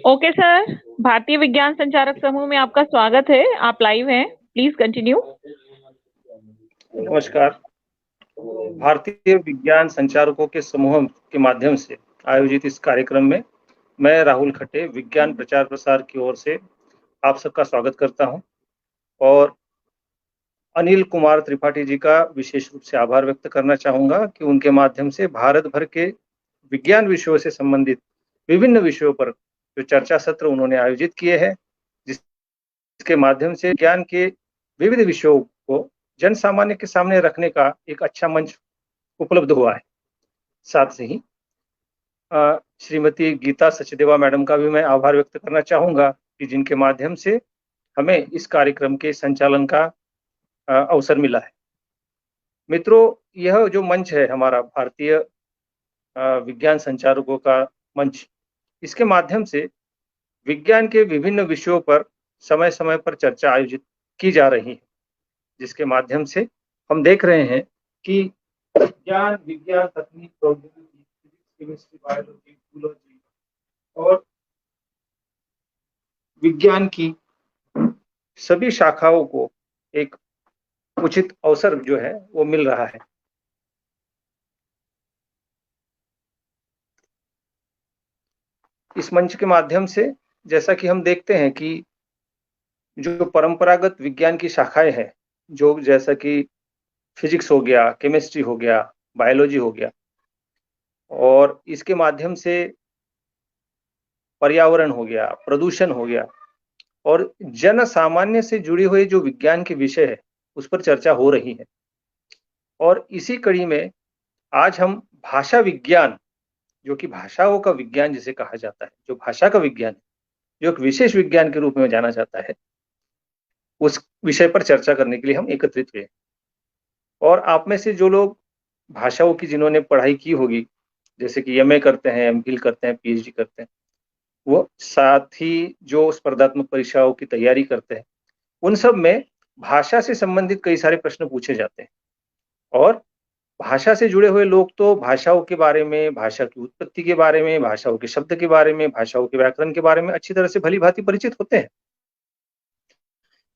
Okay sir, भारतीय विज्ञान संचारक समूह में आपका स्वागत है। आप लाइव हैं, प्लीज कंटिन्यू। नमस्कार। भारतीय विज्ञान संचारकों के समूह के माध्यम से आयोजित इस कार्यक्रम में मैं राहुल खट्टे विज्ञान प्रचार प्रसार की ओर से आप सबका स्वागत करता हूं और अनिल कुमार त्रिपाठी जी का विशेष रूप से आभार व्यक्त करना चाहूंगा कि उनके माध्यम से भारत भर के विज्ञान विषयों से संबंधित विभिन्न विषयों पर जो चर्चा सत्र उन्होंने आयोजित किए हैं, जिसके माध्यम से ज्ञान के विविध विषयों को जन सामान्य के सामने रखने का एक अच्छा मंच उपलब्ध हुआ है। साथ ही श्रीमती गीता सचदेवा मैडम का भी मैं आभार व्यक्त करना चाहूंगा कि जिनके माध्यम से हमें इस कार्यक्रम के संचालन का अवसर मिला है। मित्रों, यह जो मंच है हमारा भारतीय विज्ञान संचारकों का मंच, इसके माध्यम से विज्ञान के विभिन्न विषयों पर समय समय पर चर्चा आयोजित की जा रही है, जिसके माध्यम से हम देख रहे हैं कि विज्ञान, तकनीक, प्रौद्योगिकी, केमिस्ट्री, बायोलॉजी, जूलॉजी और विज्ञान की सभी शाखाओं को एक उचित अवसर जो है वो मिल रहा है। इस मंच के माध्यम से जैसा कि हम देखते हैं कि जो परंपरागत विज्ञान की शाखाएं हैं, जो जैसा कि फिजिक्स हो गया, केमिस्ट्री हो गया, बायोलॉजी हो गया, और इसके माध्यम से पर्यावरण हो गया, प्रदूषण हो गया, और जन सामान्य से जुड़ी हुई जो विज्ञान के विषय है उस पर चर्चा हो रही है। और इसी कड़ी में आज हम भाषा विज्ञान, जो कि भाषाओं का विज्ञान जिसे कहा जाता है, जो भाषा का विज्ञान है, जो एक विशेष विज्ञान के रूप में जाना जाता है, उस विषय पर चर्चा करने के लिए हम एकत्रित हुए। और आप में से जो लोग भाषाओं की जिन्होंने पढ़ाई की होगी, जैसे कि एमए करते हैं, एमफिल करते हैं, पीएचडी करते हैं, वो साथ ही जो स्पर्धात्मक परीक्षाओं की तैयारी करते हैं, उन सब में भाषा से संबंधित कई सारे प्रश्न पूछे जाते हैं। और भाषा से जुड़े हुए लोग तो भाषाओं के बारे में, भाषा की उत्पत्ति के बारे में, भाषाओं के शब्द के बारे में, भाषाओं के व्याकरण के बारे में अच्छी तरह से भली भांति परिचित होते हैं।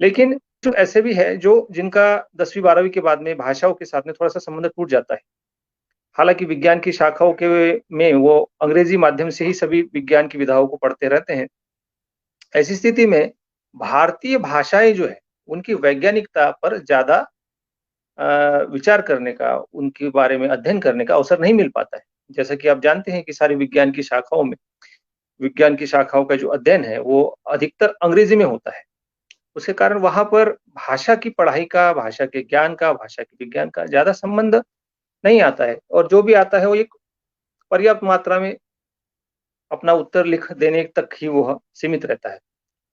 लेकिन जो ऐसे भी है जो जिनका 10वीं 12वीं के बाद में भाषाओं के साथ में थोड़ा सा संबंध टूट जाता है। हालांकि विज्ञान की शाखाओं के में वो अंग्रेजी माध्यम से ही सभी विज्ञान की विधाओं को पढ़ते रहते हैं। ऐसी स्थिति में भारतीय भाषाएं जो है उनकी वैज्ञानिकता पर ज्यादा विचार करने का, उनके बारे में अध्ययन करने का अवसर नहीं मिल पाता है। जैसा कि आप जानते हैं कि सारी विज्ञान की शाखाओं में, विज्ञान की शाखाओं का जो अध्ययन है वो अधिकतर अंग्रेजी में होता है। उसके कारण वहां पर भाषा की पढ़ाई का, भाषा के ज्ञान का, भाषा के विज्ञान का ज्यादा संबंध नहीं आता है, और जो भी आता है वो एक पर्याप्त मात्रा में अपना उत्तर लिख देने तक ही वो सीमित रहता है।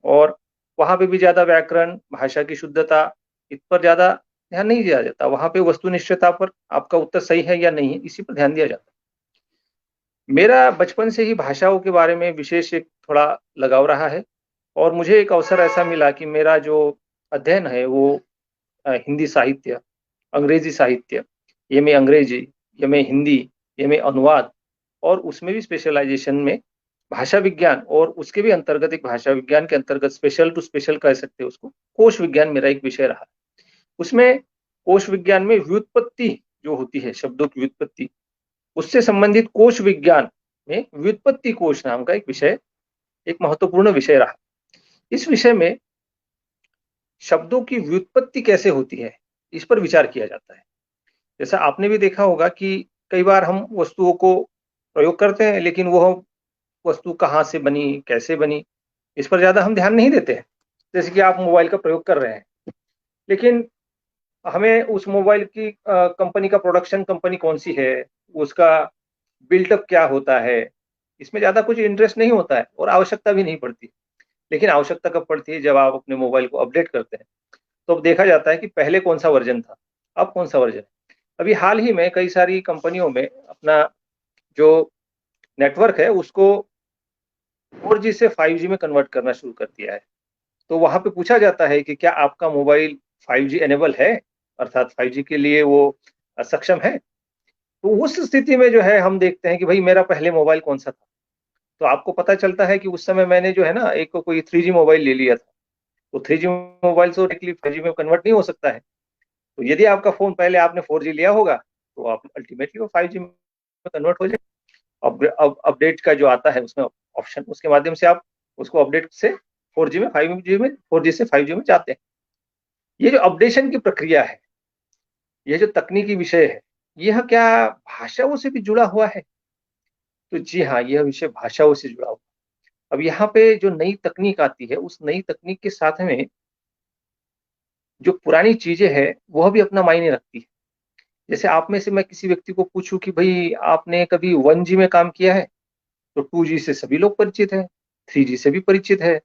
और वहां पे भी ज्यादा व्याकरण, भाषा की शुद्धता, इस पर ज्यादा ध्यान नहीं दिया जाता। वहां पे वस्तुनिष्ठता पर, आपका उत्तर सही है या नहीं है, इसी पर ध्यान दिया जाता है। मेरा बचपन से ही भाषाओं के बारे में विशेष एक थोड़ा लगाव रहा है, और मुझे एक अवसर ऐसा मिला कि मेरा जो अध्ययन है वो हिंदी साहित्य, अंग्रेजी साहित्य, एमए अंग्रेजी, एमए हिंदी, एमए अनुवाद, और उसमें भी स्पेशलाइजेशन में भाषा विज्ञान, और उसके भी अंतर्गत एक भाषा विज्ञान के अंतर्गत स्पेशल टू स्पेशल कह सकते हैं उसको, कोश विज्ञान मेरा एक विषय रहा। उसमें कोश विज्ञान में व्युत्पत्ति जो होती है, शब्दों की व्युत्पत्ति, उससे संबंधित कोश विज्ञान में व्युत्पत्ति कोश नाम का एक विषय, एक महत्वपूर्ण विषय रहा। इस विषय में शब्दों की व्युत्पत्ति कैसे होती है, इस पर विचार किया जाता है। जैसा आपने भी देखा होगा कि कई बार हम वस्तुओं को प्रयोग करते हैं, लेकिन वह वस्तु कहाँ से बनी, कैसे बनी, इस पर ज्यादा हम ध्यान नहीं देते हैं। जैसे कि आप मोबाइल का प्रयोग कर रहे हैं, लेकिन हमें उस मोबाइल की कंपनी का, प्रोडक्शन कंपनी कौन सी है, उसका बिल्टअप क्या होता है, इसमें ज्यादा कुछ इंटरेस्ट नहीं होता है, और आवश्यकता भी नहीं पड़ती। लेकिन आवश्यकता कब पड़ती है, जब आप अपने मोबाइल को अपडेट करते हैं, तो अब देखा जाता है कि पहले कौन सा वर्जन था, अब कौन सा वर्जन है। अभी हाल ही में कई सारी कंपनियों में अपना जो नेटवर्क है उसको 4G से 5G में कन्वर्ट करना शुरू कर दिया है। तो वहां पे पूछा जाता है कि क्या आपका मोबाइल 5G एनेबल है, अर्थात 5G के लिए वो सक्षम है। तो उस स्थिति में जो है हम देखते हैं कि भाई मेरा पहले मोबाइल कौन-सा था। तो आपको पता चलता है कि उस समय मैंने जो है ना एक कोई 3G मोबाइल ले लिया था। तो 3G मोबाइल तो डायरेक्टली 5G में कन्वर्ट नहीं हो सकता है। तो यदि आपका फ़ोन पहले आपने 4G लिया होगा, तो आप अल्टीमेटली वो 5G में कन्वर्ट हो जाए। अब अपडेट का जो आता है उसमें ऑप्शन, उसके माध्यम से आप उसको अपडेट से 4G में 5G में 4G से 5G में जाते हैं। ये जो अपडेशन की प्रक्रिया है, ये जो तकनीकी विषय है, यह क्या भाषाओं से भी जुड़ा हुआ है? तो जी हाँ, यह विषय भाषाओं से जुड़ा हुआ है। अब यहाँ पे जो नई तकनीक आती है, उस नई तकनीक के साथ में जो पुरानी चीज़ें हैं, वह भी अपना मायने रखती है। जैसे आप में से मैं किसी व्यक्ति को पूछूँ कि भई आपने कभी 1G में काम किया है? तो 2G से सभी लोग परिचित हैं, 3G से भी परिचित है,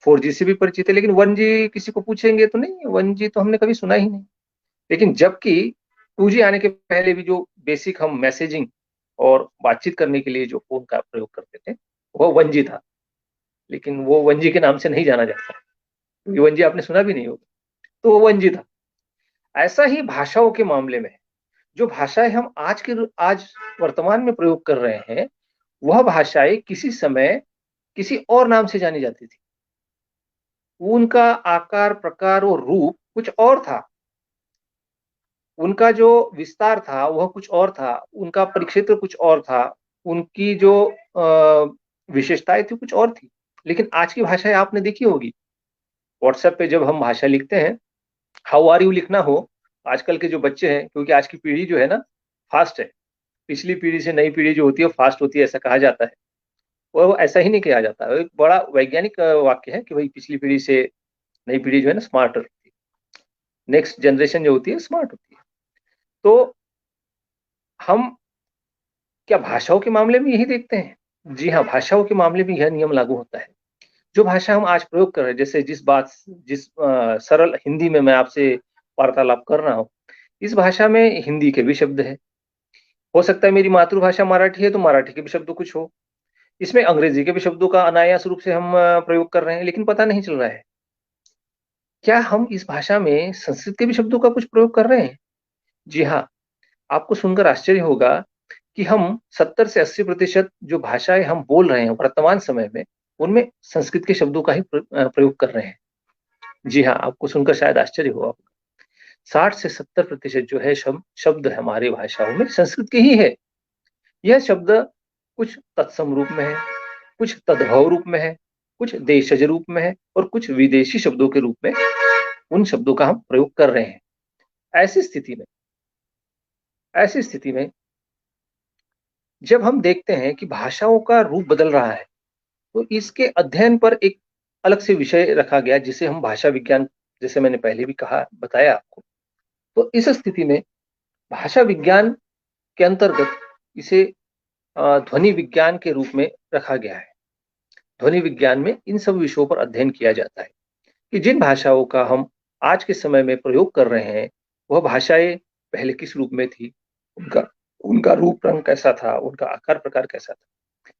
4G से भी परिचित है, लेकिन 1G किसी को पूछेंगे तो नहीं, 1G तो हमने कभी सुना ही नहीं। लेकिन जबकि 2G आने के पहले भी जो बेसिक हम मैसेजिंग और बातचीत करने के लिए जो फ़ोन का प्रयोग करते थे, वो 1G था। लेकिन वो 1G के नाम से नहीं जाना जाता, क्योंकि 1G आपने सुना भी नहीं होगा, तो वो 1G था। ऐसा ही भाषाओं के मामले में है। जो भाषाएँ हम आज वर्तमान में प्रयोग कर रहे हैं, वह भाषाएँ किसी समय किसी और नाम से जानी जाती थी। उनका आकार, प्रकार और रूप कुछ और था। उनका जो विस्तार था, वह कुछ और था। उनका परिक्षेत्र कुछ और था। उनकी जो विशेषताएँ थी, कुछ और थी। लेकिन आज की भाषाएँ आपने देखी होगी, व्हाट्सएप पे जब हम भाषा लिखते हैं, हाउ आर यू लिखना हो, आजकल के जो बच्चे हैं, क्योंकि आज की पीढ़ी जो है ना, फ़ास्ट है। पिछली पीढ़ी से नई पीढ़ी जो होती है, वो फ़ास्ट होती है, ऐसा कहा जाता है। वो ऐसा ही नहीं कहा जाता है। एक बड़ा वैज्ञानिक वाक्य है कि भई पिछली पीढ़ी से नई पीढ़ी जो है ना स्मार्टर होती है। नेक्स्ट जनरेशन जो होती है स्मार्ट होती है। तो हम क्या भाषाओं के मामले में यही देखते हैं? जी हाँ, भाषाओं के मामले में यह नियम लागू होता है। जो भाषा हम आज प्रयोग कर रहे हैं, जैसे जिस सरल हिंदी में मैं आपसे वार्तालाप कर रहा हूँ, इस भाषा में हिंदी के भी शब्द हैं। हो सकता है मेरी मातृभाषा मराठी है, तो मराठी के भी शब्द कुछ हो। इसमें अंग्रेजी के भी शब्दों का अनायास रूप से हम प्रयोग कर रहे हैं, लेकिन पता नहीं चल रहा है। क्या हम इस भाषा में संस्कृत के भी शब्दों का कुछ प्रयोग कर रहे हैं? जी हाँ, आपको सुनकर आश्चर्य होगा कि हम 70 से 80% जो भाषाएँ हम बोल रहे हैं वर्तमान समय में, उनमें संस्कृत के शब्दों का ही प्रयोग कर रहे हैं। जी हाँ, आपको सुनकर शायद आश्चर्य हुआ होगा। 60 से 70% जो है शब्द हमारी भाषाओं में संस्कृत के ही है। यह शब्द कुछ तत्सम रूप में है, कुछ तद्भव रूप में है, कुछ देशज रूप में है और कुछ विदेशी शब्दों के रूप में उन शब्दों का हम प्रयोग कर रहे हैं। ऐसी स्थिति में ऐसी स्थिति में जब हम देखते हैं कि भाषाओं का रूप बदल रहा है, तो इसके अध्ययन पर एक अलग से विषय रखा गया जिसे हम भाषा विज्ञान, जैसे मैंने पहले भी कहा बताया आपको। तो इस स्थिति में भाषा विज्ञान के अंतर्गत इसे ध्वनि विज्ञान के रूप में रखा गया है। ध्वनि विज्ञान में इन सब विषयों पर अध्ययन किया जाता है कि जिन भाषाओं का हम आज के समय में प्रयोग कर रहे हैं, वह भाषाएँ पहले किस रूप में थी, उनका उनका रूप रंग कैसा था, उनका आकार प्रकार कैसा था।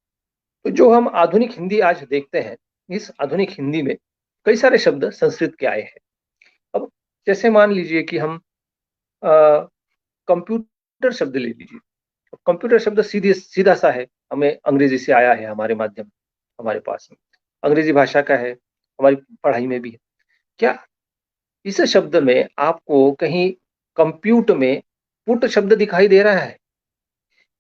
तो जो हम आधुनिक हिंदी आज देखते हैं, इस आधुनिक हिंदी में कई सारे शब्द संस्कृत के आए हैं। अब जैसे मान लीजिए कि हम अ, कंप्यूटर शब्द ले लीजिए। कंप्यूटर शब्द सीधा-सा है, हमें अंग्रेजी से आया है हमारे माध्यम हमारे पास में। अंग्रेजी भाषा का है, हमारी पढ़ाई में भी है। क्या इस शब्द में आपको कहीं कंप्यूट में पुट शब्द दिखाई दे रहा है?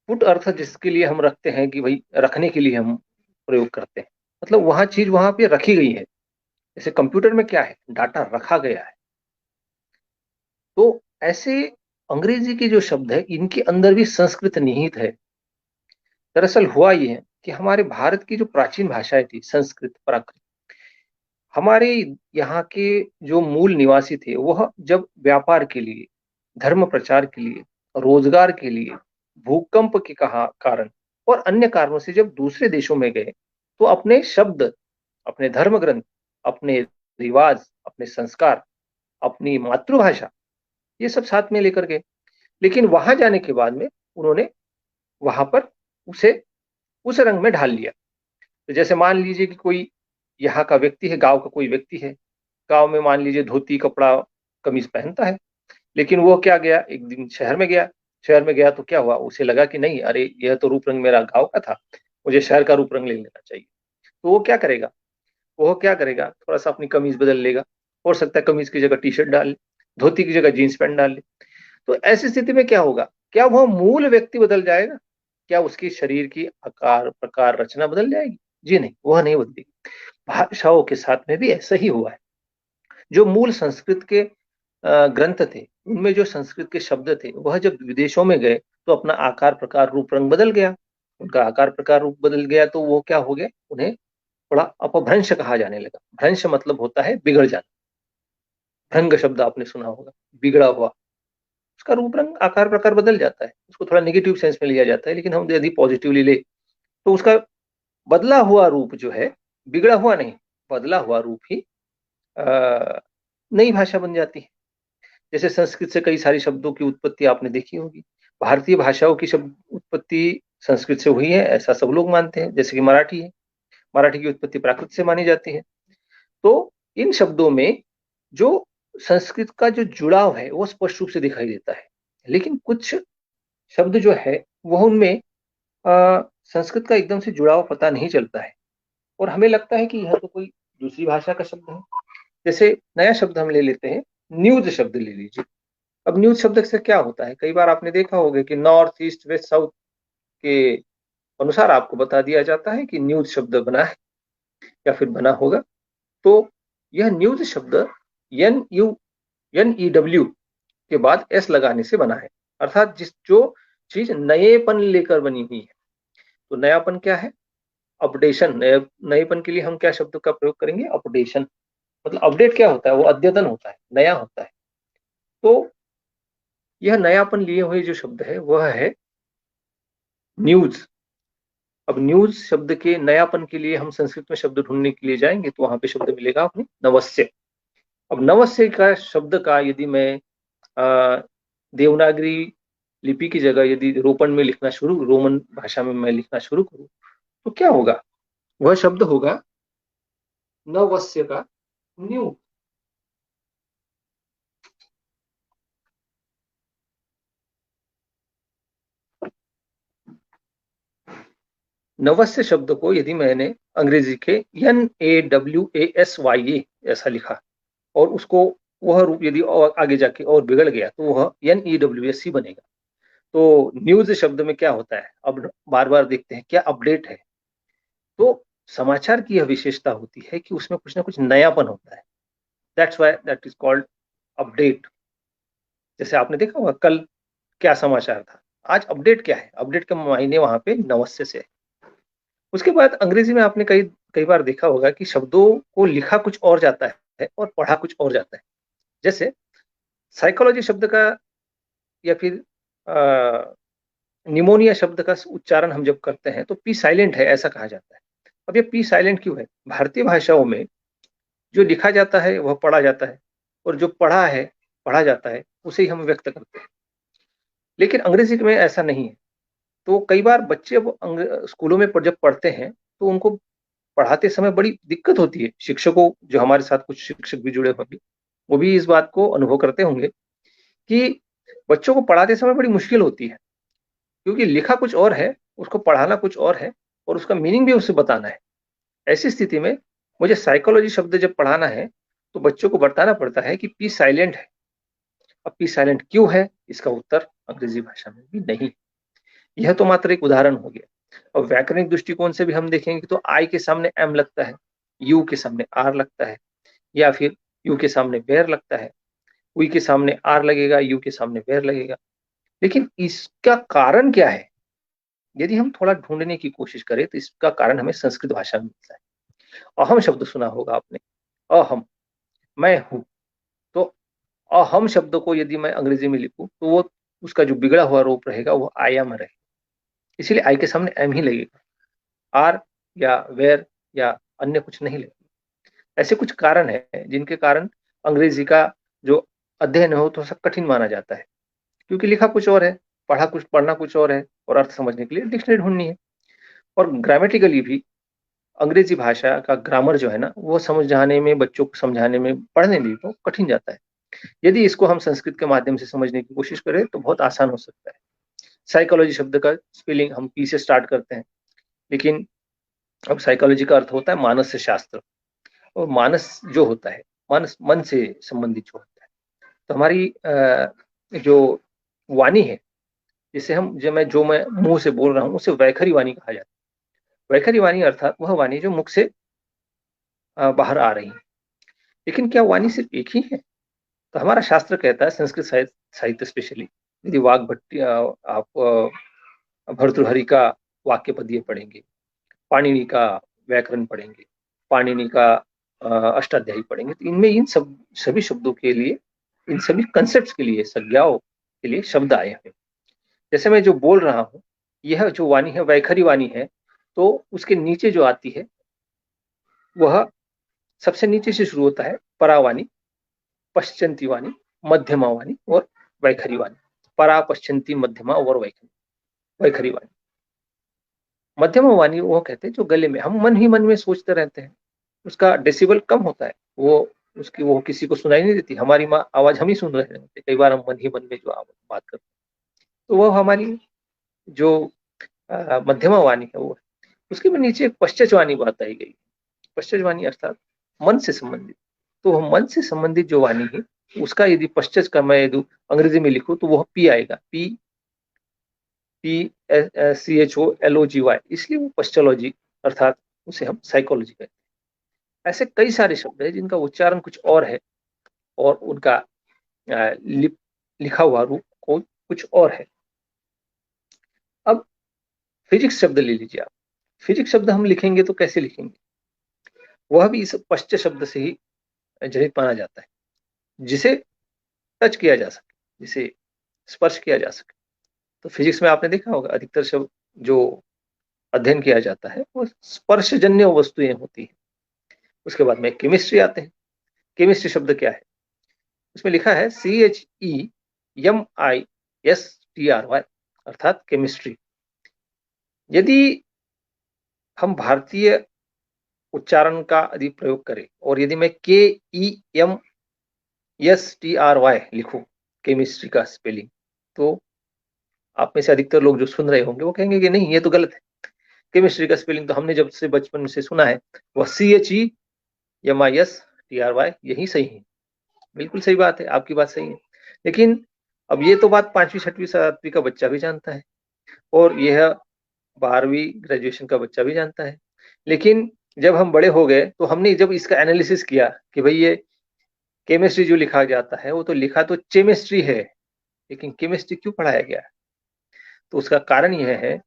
पुट अर्थ जिसके लिए हम रखते हैं कि भई रखने के लिए हम प्रयोग करते हैं। मतलब वहाँ चीज़ वहाँ पे रखी गई है। जैसे कंप्यूटर में क्या है? डाटा रखा गया है। तो ऐसे अंग्रेजी के जो शब्द हैं, इनके अंदर भी संस्कृत निहित है। दरअसल हुआ ये है कि हमारे भारत की जो प्राचीन भाषाएँ थी, संस्कृत, प्राकृत, हमारे यहाँ के जो मूल निवासी थे, वह जब व्यापार के लिए, धर्म प्रचार के लिए, रोजगार के लिए, भूकंप के कहा कारण और अन्य कारणों से जब दूसरे देशों में गए, तो अपने शब्द, अपने धर्म ग्रंथ, अपने रिवाज, अपने संस्कार, अपनी मातृभाषा, ये सब साथ में लेकर गए। लेकिन वहाँ जाने के बाद में उन्होंने वहाँ पर उसे उस रंग में ढाल लिया। तो जैसे मान लीजिए कि कोई यहाँ का व्यक्ति है, गाँव का कोई व्यक्ति है, गाँव में मान लीजिए धोती, कपड़ा, कमीज़ पहनता है, लेकिन वो क्या गया, एक दिन शहर में गया, शहर में गया तो क्या हुआ, उसे लगा कि नहीं, अरे यह तो रूप रंग मेरा गांव का था, मुझे शहर का रूप रंग ले लेना चाहिए। तो वो क्या करेगा, थोड़ा सा अपनी कमीज बदल लेगा, हो सकता है कमीज की जगह टी शर्ट डाल ले, धोती की जगह जींस पैंट डाल ले। तो ऐसी स्थिति में क्या होगा, क्या वह मूल व्यक्ति बदल जाएगा, क्या उसकी शरीर की आकार प्रकार रचना बदल जाएगी? जी नहीं, वह नहीं बदलेगी। भाषाओं के साथ में भी ऐसा ही हुआ है। जो मूल संस्कृत के ग्रंथ थे, उनमें जो संस्कृत के शब्द थे, वह जब विदेशों में गए तो अपना आकार प्रकार रूप रंग बदल गया। उनका आकार प्रकार रूप बदल गया तो वो क्या हो गए, उन्हें थोड़ा अपभ्रंश कहा जाने लगा। भ्रंश मतलब होता है बिगड़ जाना। भ्रंग शब्द आपने सुना होगा, बिगड़ा हुआ। उसका रूप रंग आकार प्रकार बदल जाता है, उसको थोड़ा नेगेटिव सेंस में लिया जाता है, लेकिन हम यदि पॉजिटिवली ले तो उसका बदला हुआ रूप जो है, बिगड़ा हुआ नहीं, बदला हुआ रूप ही नई भाषा बन जाती है। जैसे संस्कृत से कई सारी शब्दों की उत्पत्ति आपने देखी होगी। भारतीय भाषाओं की शब्द उत्पत्ति संस्कृत से हुई है, ऐसा सब लोग मानते हैं। जैसे कि मराठी है, मराठी की उत्पत्ति प्राकृत से मानी जाती है। तो इन शब्दों में जो संस्कृत का जो जुड़ाव है वो स्पष्ट रूप से दिखाई देता है, लेकिन कुछ शब्द जो है वह उनमें संस्कृत का एकदम से जुड़ाव पता नहीं चलता है, और हमें लगता है कि यह तो कोई दूसरी भाषा का शब्द है। जैसे नया शब्द हम ले लेते हैं, न्यूज शब्द ले लीजिए। अब न्यूज शब्द से क्या होता है, कई बार आपने देखा होगा कि नॉर्थ ईस्ट वेस्ट साउथ के अनुसार आपको बता दिया जाता है कि न्यूज शब्द बना है या फिर बना होगा। तो यह न्यूज शब्द NEW के बाद S लगाने से बना है, अर्थात जो चीज नएपन लेकर बनी हुई है। तो नयापन क्या है, अपडेशन। नएपन के लिए हम क्या शब्द का प्रयोग करेंगे, अपडेशन। मतलब अपडेट क्या होता है, वो अद्यतन होता है, नया होता है। तो यह नयापन लिए हुए जो शब्द है वह है न्यूज। अब न्यूज शब्द के नयापन के लिए हम संस्कृत में शब्द ढूंढने के लिए जाएंगे तो वहां पे शब्द मिलेगा अपने नवस्य। अब नवस्य का शब्द का यदि मैं देवनागरी लिपि की जगह यदि रोमन भाषा में मैं लिखना शुरू करूं तो क्या होगा, वह शब्द होगा नवस्य का न्यू। नवस्य शब्द को यदि मैंने अंग्रेजी के NAWASYA ऐसा लिखा और उसको वह रूप यदि और आगे जाके और बिगड़ गया तो वह NEWSC बनेगा। तो न्यूज शब्द में क्या होता है, अब बार बार देखते हैं क्या अपडेट है। तो समाचार की यह विशेषता होती है कि उसमें कुछ ना कुछ नयापन होता है। That's why that is called update. जैसे आपने देखा होगा कल क्या समाचार था, आज अपडेट क्या है, अपडेट के मायने वहां पे नवस्य से है। उसके बाद अंग्रेजी में आपने कई कई बार देखा होगा कि शब्दों को लिखा कुछ और जाता है और पढ़ा कुछ और जाता है। जैसे साइकोलॉजी शब्द का या फिर निमोनिया शब्द का उच्चारण हम जब करते हैं तो पी साइलेंट है ऐसा कहा जाता है। अब ये पी साइलेंट क्यों है, भारतीय भाषाओं में जो लिखा जाता है वह पढ़ा जाता है, और जो पढ़ा जाता है उसे ही हम व्यक्त करते हैं। लेकिन अंग्रेजी में ऐसा नहीं है। तो कई बार बच्चे स्कूलों में जब पढ़ते हैं तो उनको पढ़ाते समय बड़ी दिक्कत होती है। शिक्षकों, जो हमारे साथ कुछ शिक्षक भी जुड़े होंगे, वो भी इस बात को अनुभव करते होंगे कि बच्चों को पढ़ाते समय बड़ी मुश्किल होती है, क्योंकि लिखा कुछ और है, उसको पढ़ाना कुछ और है, और उसका मीनिंग भी उसे बताना है। ऐसी स्थिति में मुझे साइकोलॉजी शब्द जब पढ़ाना है तो बच्चों को बताना पड़ता है कि पी साइलेंट है। अब पी साइलेंट क्यों है, इसका उत्तर अंग्रेजी भाषा में भी नहीं। यह तो मात्र एक उदाहरण हो गया। और व्याकरणिक दृष्टिकोण से भी हम देखेंगे तो आई के सामने एम लगता है, यू के सामने आर लगता है, या फिर यू के सामने वेर लगता है, वी के सामने आर लगेगा, यू के सामने वेर लगेगा। लेकिन इसका कारण क्या है, यदि हम थोड़ा ढूंढने की कोशिश करें तो इसका कारण हमें संस्कृत भाषा में मिलता है। अहम शब्द सुना होगा आपने, अहम, मैं हूं। तो अहम शब्द को यदि मैं अंग्रेजी में लिखूं तो वो उसका जो बिगड़ा हुआ रूप रहेगा वो आई एम रहेगा, इसीलिए आई के सामने एम ही लगेगा, आर या वेर या अन्य कुछ नहीं लगेगा। ऐसे कुछ कारण है जिनके कारण अंग्रेजी का जो अध्ययन हो तो सब कठिन माना जाता है, क्योंकि लिखा कुछ और है, पढ़ना कुछ और है, और अर्थ समझने के लिए डिक्शनरी ढूंढनी है। और ग्रामेटिकली भी अंग्रेजी भाषा का ग्रामर जो है ना, वो समझाने में, बच्चों को समझाने में, पढ़ने में तो कठिन जाता है। यदि इसको हम संस्कृत के माध्यम से समझने की कोशिश करें तो बहुत आसान हो सकता है। साइकोलॉजी शब्द का स्पेलिंग हम पी से स्टार्ट करते हैं, लेकिन अब साइकोलॉजी का अर्थ होता है मानस शास्त्र, और मानस जो होता है, मानस मन से संबंधित जो होता है। तो हमारी जो वाणी है, जिसे हम जो मैं मुंह से बोल रहा हूँ, उसे वैखरी वाणी कहा जाता है। वैखरी वाणी अर्थात वह वाणी जो मुख से बाहर आ रही है। लेकिन क्या वाणी सिर्फ एक ही है? तो हमारा शास्त्र कहता है, संस्कृत साहित्य स्पेशली, यदि वाघ भट्टी आप भर्तृहरि का वाक्य पद्य पढ़ेंगे, पाणिनि का व्याकरण पढ़ेंगे, पाणिनि का अष्टाध्यायी पढ़ेंगे, तो इनमें इन सभी शब्दों के लिए, इन सभी कंसेप्ट के लिए, संज्ञाओं के लिए शब्द आए हैं। जैसे मैं जो बोल रहा हूँ, यह जो वाणी है वैखरी वाणी है, तो उसके नीचे जो आती है वह सबसे नीचे से शुरू होता है परावाणी, पश्चंती वाणी, मध्यमा वाणी और वैखरी वाणी। परा, पश्चंती, मध्यमा और वैखरी वाणी। मध्यमा वाणी वो कहते हैं जो गले में, हम मन ही मन में सोचते रहते हैं, उसका डेसिबल कम होता है, वो किसी को सुनाई नहीं देती, हमारी आवाज हम ही सुन रहे होते, कई बार हम मन ही मन में जो बात करते हैं, तो वह हमारी जो मध्यमा वाणी है वो है। उसके बाद नीचे एक पश्चच वाणी बात आई गई। पश्चच वाणी अर्थात मन से संबंधित। तो मन से संबंधित जो वाणी है, उसका यदि पश्चच का मैं यदि अंग्रेजी में लिखूं तो वह पी आएगा, PCHOLOGY, इसलिए वो पश्चोलॉजी अर्थात उसे हम साइकोलॉजी कहते हैं। ऐसे कई सारे शब्द हैं जिनका उच्चारण कुछ और है और उनका लिखा हुआ रूप कुछ और है। अब फिजिक्स शब्द ले लीजिए आप। फिजिक्स शब्द हम लिखेंगे तो कैसे लिखेंगे? वह भी इस पश्च शब्द से ही जनित माना जाता है, जिसे टच किया जा सके, जिसे स्पर्श किया जा सके। तो फिजिक्स में आपने देखा होगा अधिकतर शब्द जो अध्ययन किया जाता है वो स्पर्शजन्य वस्तुएं होती हैं। उसके बाद में केमिस्ट्री आते हैं। केमिस्ट्री शब्द क्या है? उसमें लिखा है CHEMISTRY अर्थात केमिस्ट्री। यदि हम भारतीय उच्चारण का यदि प्रयोग करें और यदि मैं KEMSTRY लिखूं केमिस्ट्री का स्पेलिंग, तो आप में से अधिकतर लोग जो सुन रहे होंगे वो कहेंगे कि नहीं, ये तो गलत है। केमिस्ट्री का स्पेलिंग तो हमने जब से बचपन से सुना है वह CHEMISTRY, यही सही है। बिल्कुल सही बात है, आपकी बात सही है। लेकिन अब ये तो बात 5वीं 6वीं 7वीं का बच्चा भी जानता है, और यह 12वीं ग्रेजुएशन का बच्चा भी जानता है। लेकिन जब हम बड़े हो गए तो हमने जब इसका एनालिसिस किया कि भाई ये केमिस्ट्री जो लिखा जाता है वो तो लिखा तो केमिस्ट्री है, लेकिन केमिस्ट्री क्यों पढ़ाया गया? तो उसका कारण यह है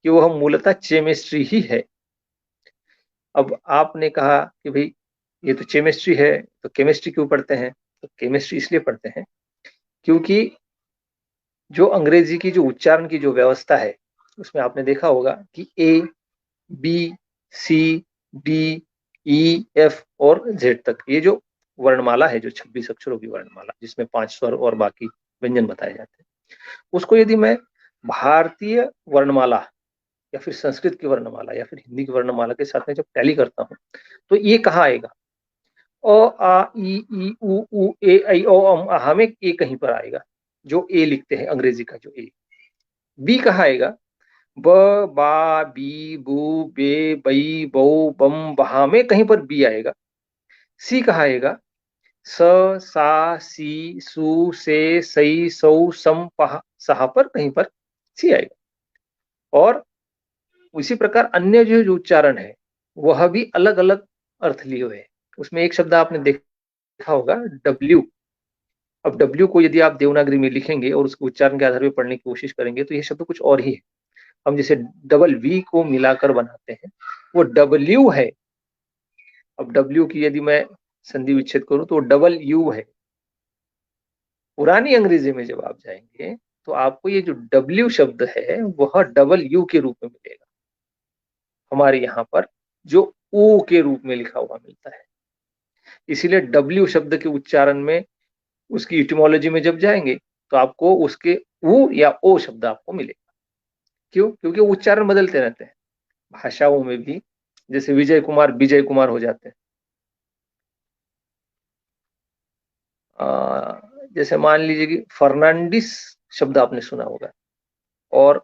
कि वो हम मूलतः केमिस्ट्री ही है। अब आपने कहा कि भाई ये तो केमिस्ट्री है, तो केमिस्ट्री क्यों पढ़ते हैं? तो केमिस्ट्री इसलिए पढ़ते हैं क्योंकि जो अंग्रेजी की जो उच्चारण की जो व्यवस्था है, उसमें आपने देखा होगा कि ABCDEF और Z तक, ये जो वर्णमाला है, जो 26 अक्षरों की वर्णमाला, जिसमें 5 स्वर और बाकी व्यंजन बताए जाते हैं, उसको यदि मैं भारतीय वर्णमाला या फिर संस्कृत की वर्णमाला या फिर हिंदी की वर्णमाला के साथ में जब टैली करता हूँ, तो ये कहाँ आएगा? अ आ इ ई उ ए ऐ ओ हमें ए कहीं पर आएगा, जो ए लिखते हैं अंग्रेजी का जो ए। बी कहाँ आएगा? ब बा बी बू बे बई बऊ बम बहा में कहीं पर बी आएगा। सी कहाँ आएगा? स सा सी सु से सई सौ सम पहा सहा पर कहीं पर सी आएगा। और उसी प्रकार अन्य जो उच्चारण है वह भी अलग अलग अर्थ लिए हुए हैं। उसमें एक शब्द आपने देखा होगा W। अब W को यदि आप देवनागरी में लिखेंगे और उसके उच्चारण के आधार पर पढ़ने की कोशिश करेंगे तो यह शब्द कुछ और ही है। हम जैसे डबल V को मिलाकर बनाते हैं, वो W है। अब W की यदि मैं संधि विच्छेद करूं तो डबल U है। पुरानी अंग्रेजी में जब आप जाएंगे तो आपको ये जो W शब्द है वह डबल U के रूप में मिलेगा। हमारे यहाँ पर जो O के रूप में लिखा हुआ मिलता है। इसीलिए W शब्द के उच्चारण में, उसकी इटिमोलॉजी में जब जाएंगे तो आपको उसके ऊ या ओ शब्द आपको मिलेगा। क्यों? क्योंकि उच्चारण बदलते रहते हैं भाषाओं में भी। जैसे विजय कुमार हो जाते हैं। जैसे मान लीजिए कि फर्नांडिस शब्द आपने सुना होगा, और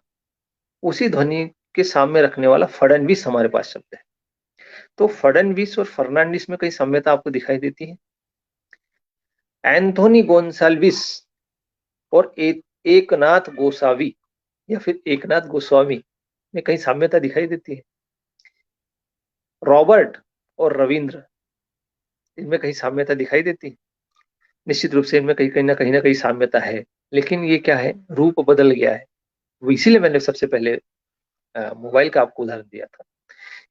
उसी ध्वनि के सामने रखने वाला फडणवीस हमारे पास शब्द है। तो फडणवीस और फर्नांडिस में कई साम्यता आपको दिखाई देती है। एंथोनी गोन्साल्विस और एकनाथ गोसावी या फिर एकनाथ गोस्वामी में कई साम्यता दिखाई देती है। रॉबर्ट और रविंद्र, इनमें कहीं साम्यता दिखाई देती है। निश्चित रूप से इनमें कहीं ना कहीं साम्यता है, लेकिन ये क्या है, रूप बदल गया है। इसीलिए मैंने सबसे पहले मोबाइल का आपको उदाहरण दिया था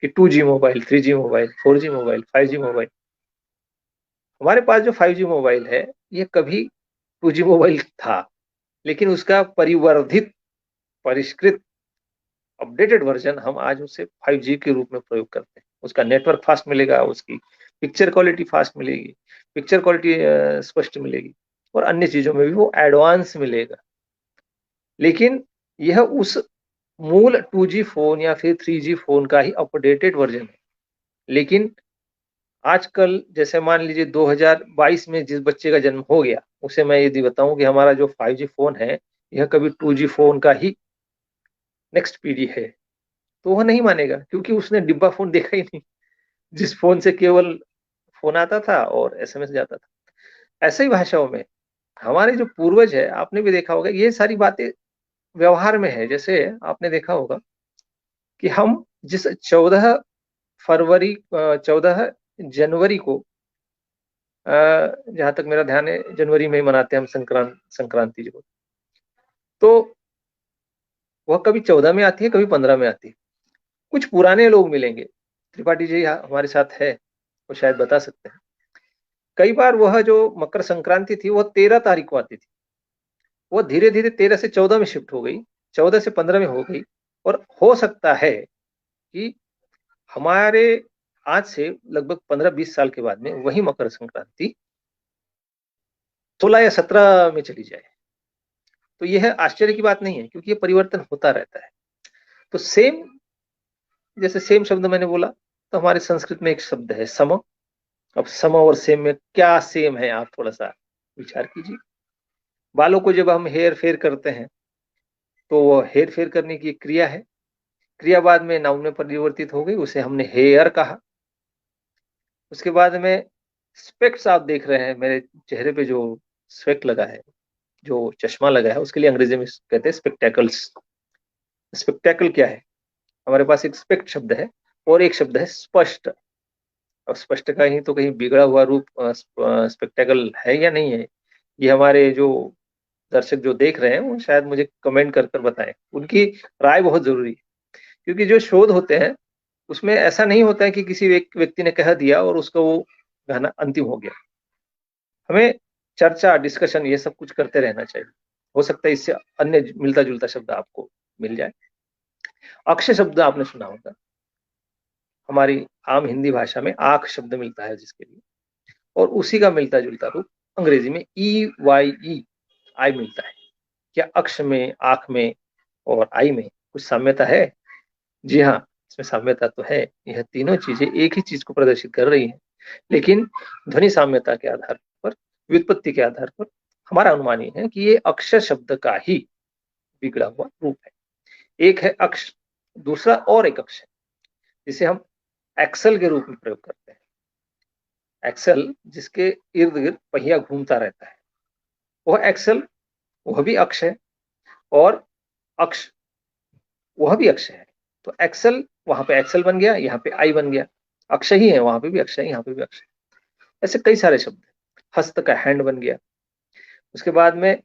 कि 2G mobile, 3G mobile, 4G mobile, 5G mobile. हमारे पास जो 5G मोबाइल है ये कभी 2G मोबाइल था, लेकिन उसका परिवर्धित, परिष्कृत, अपडेटेड वर्जन हम आज उसे 5G के रूप में प्रयोग करते हैं। उसका नेटवर्क फास्ट मिलेगा, उसकी पिक्चर क्वालिटी फास्ट मिलेगी, पिक्चर क्वालिटी स्पष्ट मिलेगी और अन्य चीजों में भी वो एडवांस मिलेगा। लेकिन यह उस मूल 2G फोन या फिर 3G फोन का ही अपडेटेड वर्जन है। लेकिन आजकल जैसे मान लीजिए 2022 में जिस बच्चे का जन्म हो गया, उसे मैं यदि बताऊं कि हमारा जो 5G फोन है यह कभी 2G फोन का ही नेक्स्ट पीढ़ी है, तो वह नहीं मानेगा, क्योंकि उसने डिब्बा फोन देखा ही नहीं, जिस फोन से केवल फोन आता था और SMS जाता था। ऐसे ही भाषाओं में हमारे जो पूर्वज है, आपने भी देखा होगा, ये सारी बातें व्यवहार में है। जैसे आपने देखा होगा कि हम जिस 14 जनवरी को, जहां तक मेरा ध्यान है, जनवरी में ही मनाते हैं हम संक्रांति जो, तो वह कभी 14 में आती है, कभी 15 में आती है। कुछ पुराने लोग मिलेंगे, त्रिपाठी जी हमारे साथ है, वो शायद बता सकते हैं। कई बार वह जो मकर संक्रांति थी वह 13 तारीख को आती थी, वो धीरे धीरे 13 से 14 में शिफ्ट हो गई, 14 से 15 में हो गई। और हो सकता है कि हमारे आज से लगभग 15-20 साल के बाद में वही मकर संक्रांति 16 या 17 में चली जाए। तो यह आश्चर्य की बात नहीं है, क्योंकि ये परिवर्तन होता रहता है। तो सेम, जैसे सेम शब्द मैंने बोला, तो हमारे संस्कृत में एक शब्द है सम। अब सम और सेम में क्या सेम है, आप थोड़ा सा विचार कीजिए। बालों को जब हम हेयर फेयर करते हैं तो वो हेयर फेयर करने की एक क्रिया है, क्रिया बाद में नाउन में परिवर्तित हो गई, उसे हमने हेयर कहा। उसके बाद में स्पेक्ट्स, आप देख रहे हैं मेरे चेहरे पे जो स्पेक्ट लगा है, जो चश्मा लगा है, उसके लिए अंग्रेजी में कहते हैं स्पेक्टेकल्स। स्पेक्टेकल क्या है, हमारे पास एक स्पेक्ट शब्द है और एक शब्द है स्पष्ट। अब स्पष्ट का ही तो कहीं बिगड़ा हुआ रूप स्पेक्टेकल है या नहीं है, ये हमारे जो दर्शक जो देख रहे हैं वो शायद मुझे कमेंट कर कर बताएं, उनकी राय बहुत जरूरी है। क्योंकि जो शोध होते हैं उसमें ऐसा नहीं होता है कि किसी व्यक्ति ने कह दिया और उसका वो गाना अंतिम हो गया। हमें चर्चा, डिस्कशन, ये सब कुछ करते रहना चाहिए। हो सकता है इससे अन्य मिलता जुलता शब्द आपको मिल जाए। अक्ष शब्द आपने सुना होगा, हमारी आम हिंदी भाषा में आंख शब्द मिलता है जिसके लिए, और उसी का मिलता जुलता रूप अंग्रेजी में EYE, आई मिलता है। क्या अक्ष में, आंख में और आई में कुछ साम्यता है? जी हाँ, इसमें साम्यता तो है। यह तीनों चीजें एक ही चीज को प्रदर्शित कर रही हैं, लेकिन ध्वनि साम्यता के आधार पर, व्युत्पत्ति के आधार पर हमारा अनुमान ये है कि ये अक्षर शब्द का ही बिगड़ा हुआ रूप है। एक है अक्ष, दूसरा और एक अक्ष है जिसे हम एक्सल के रूप में प्रयोग करते हैं। एक्सल, जिसके इर्द गिर्द पहिया घूमता रहता है, वह एक्सल, वह भी अक्ष है, और अक्ष, वह भी अक्ष है। तो एक्सल, वहां पे एक्सल बन गया, यहाँ पे आई बन गया। अक्ष ही है, वहां पे भी अक्ष है, यहाँ पे भी अक्ष है। ऐसे कई सारे शब्द। हस्त का हैंड बन गया। उसके बाद में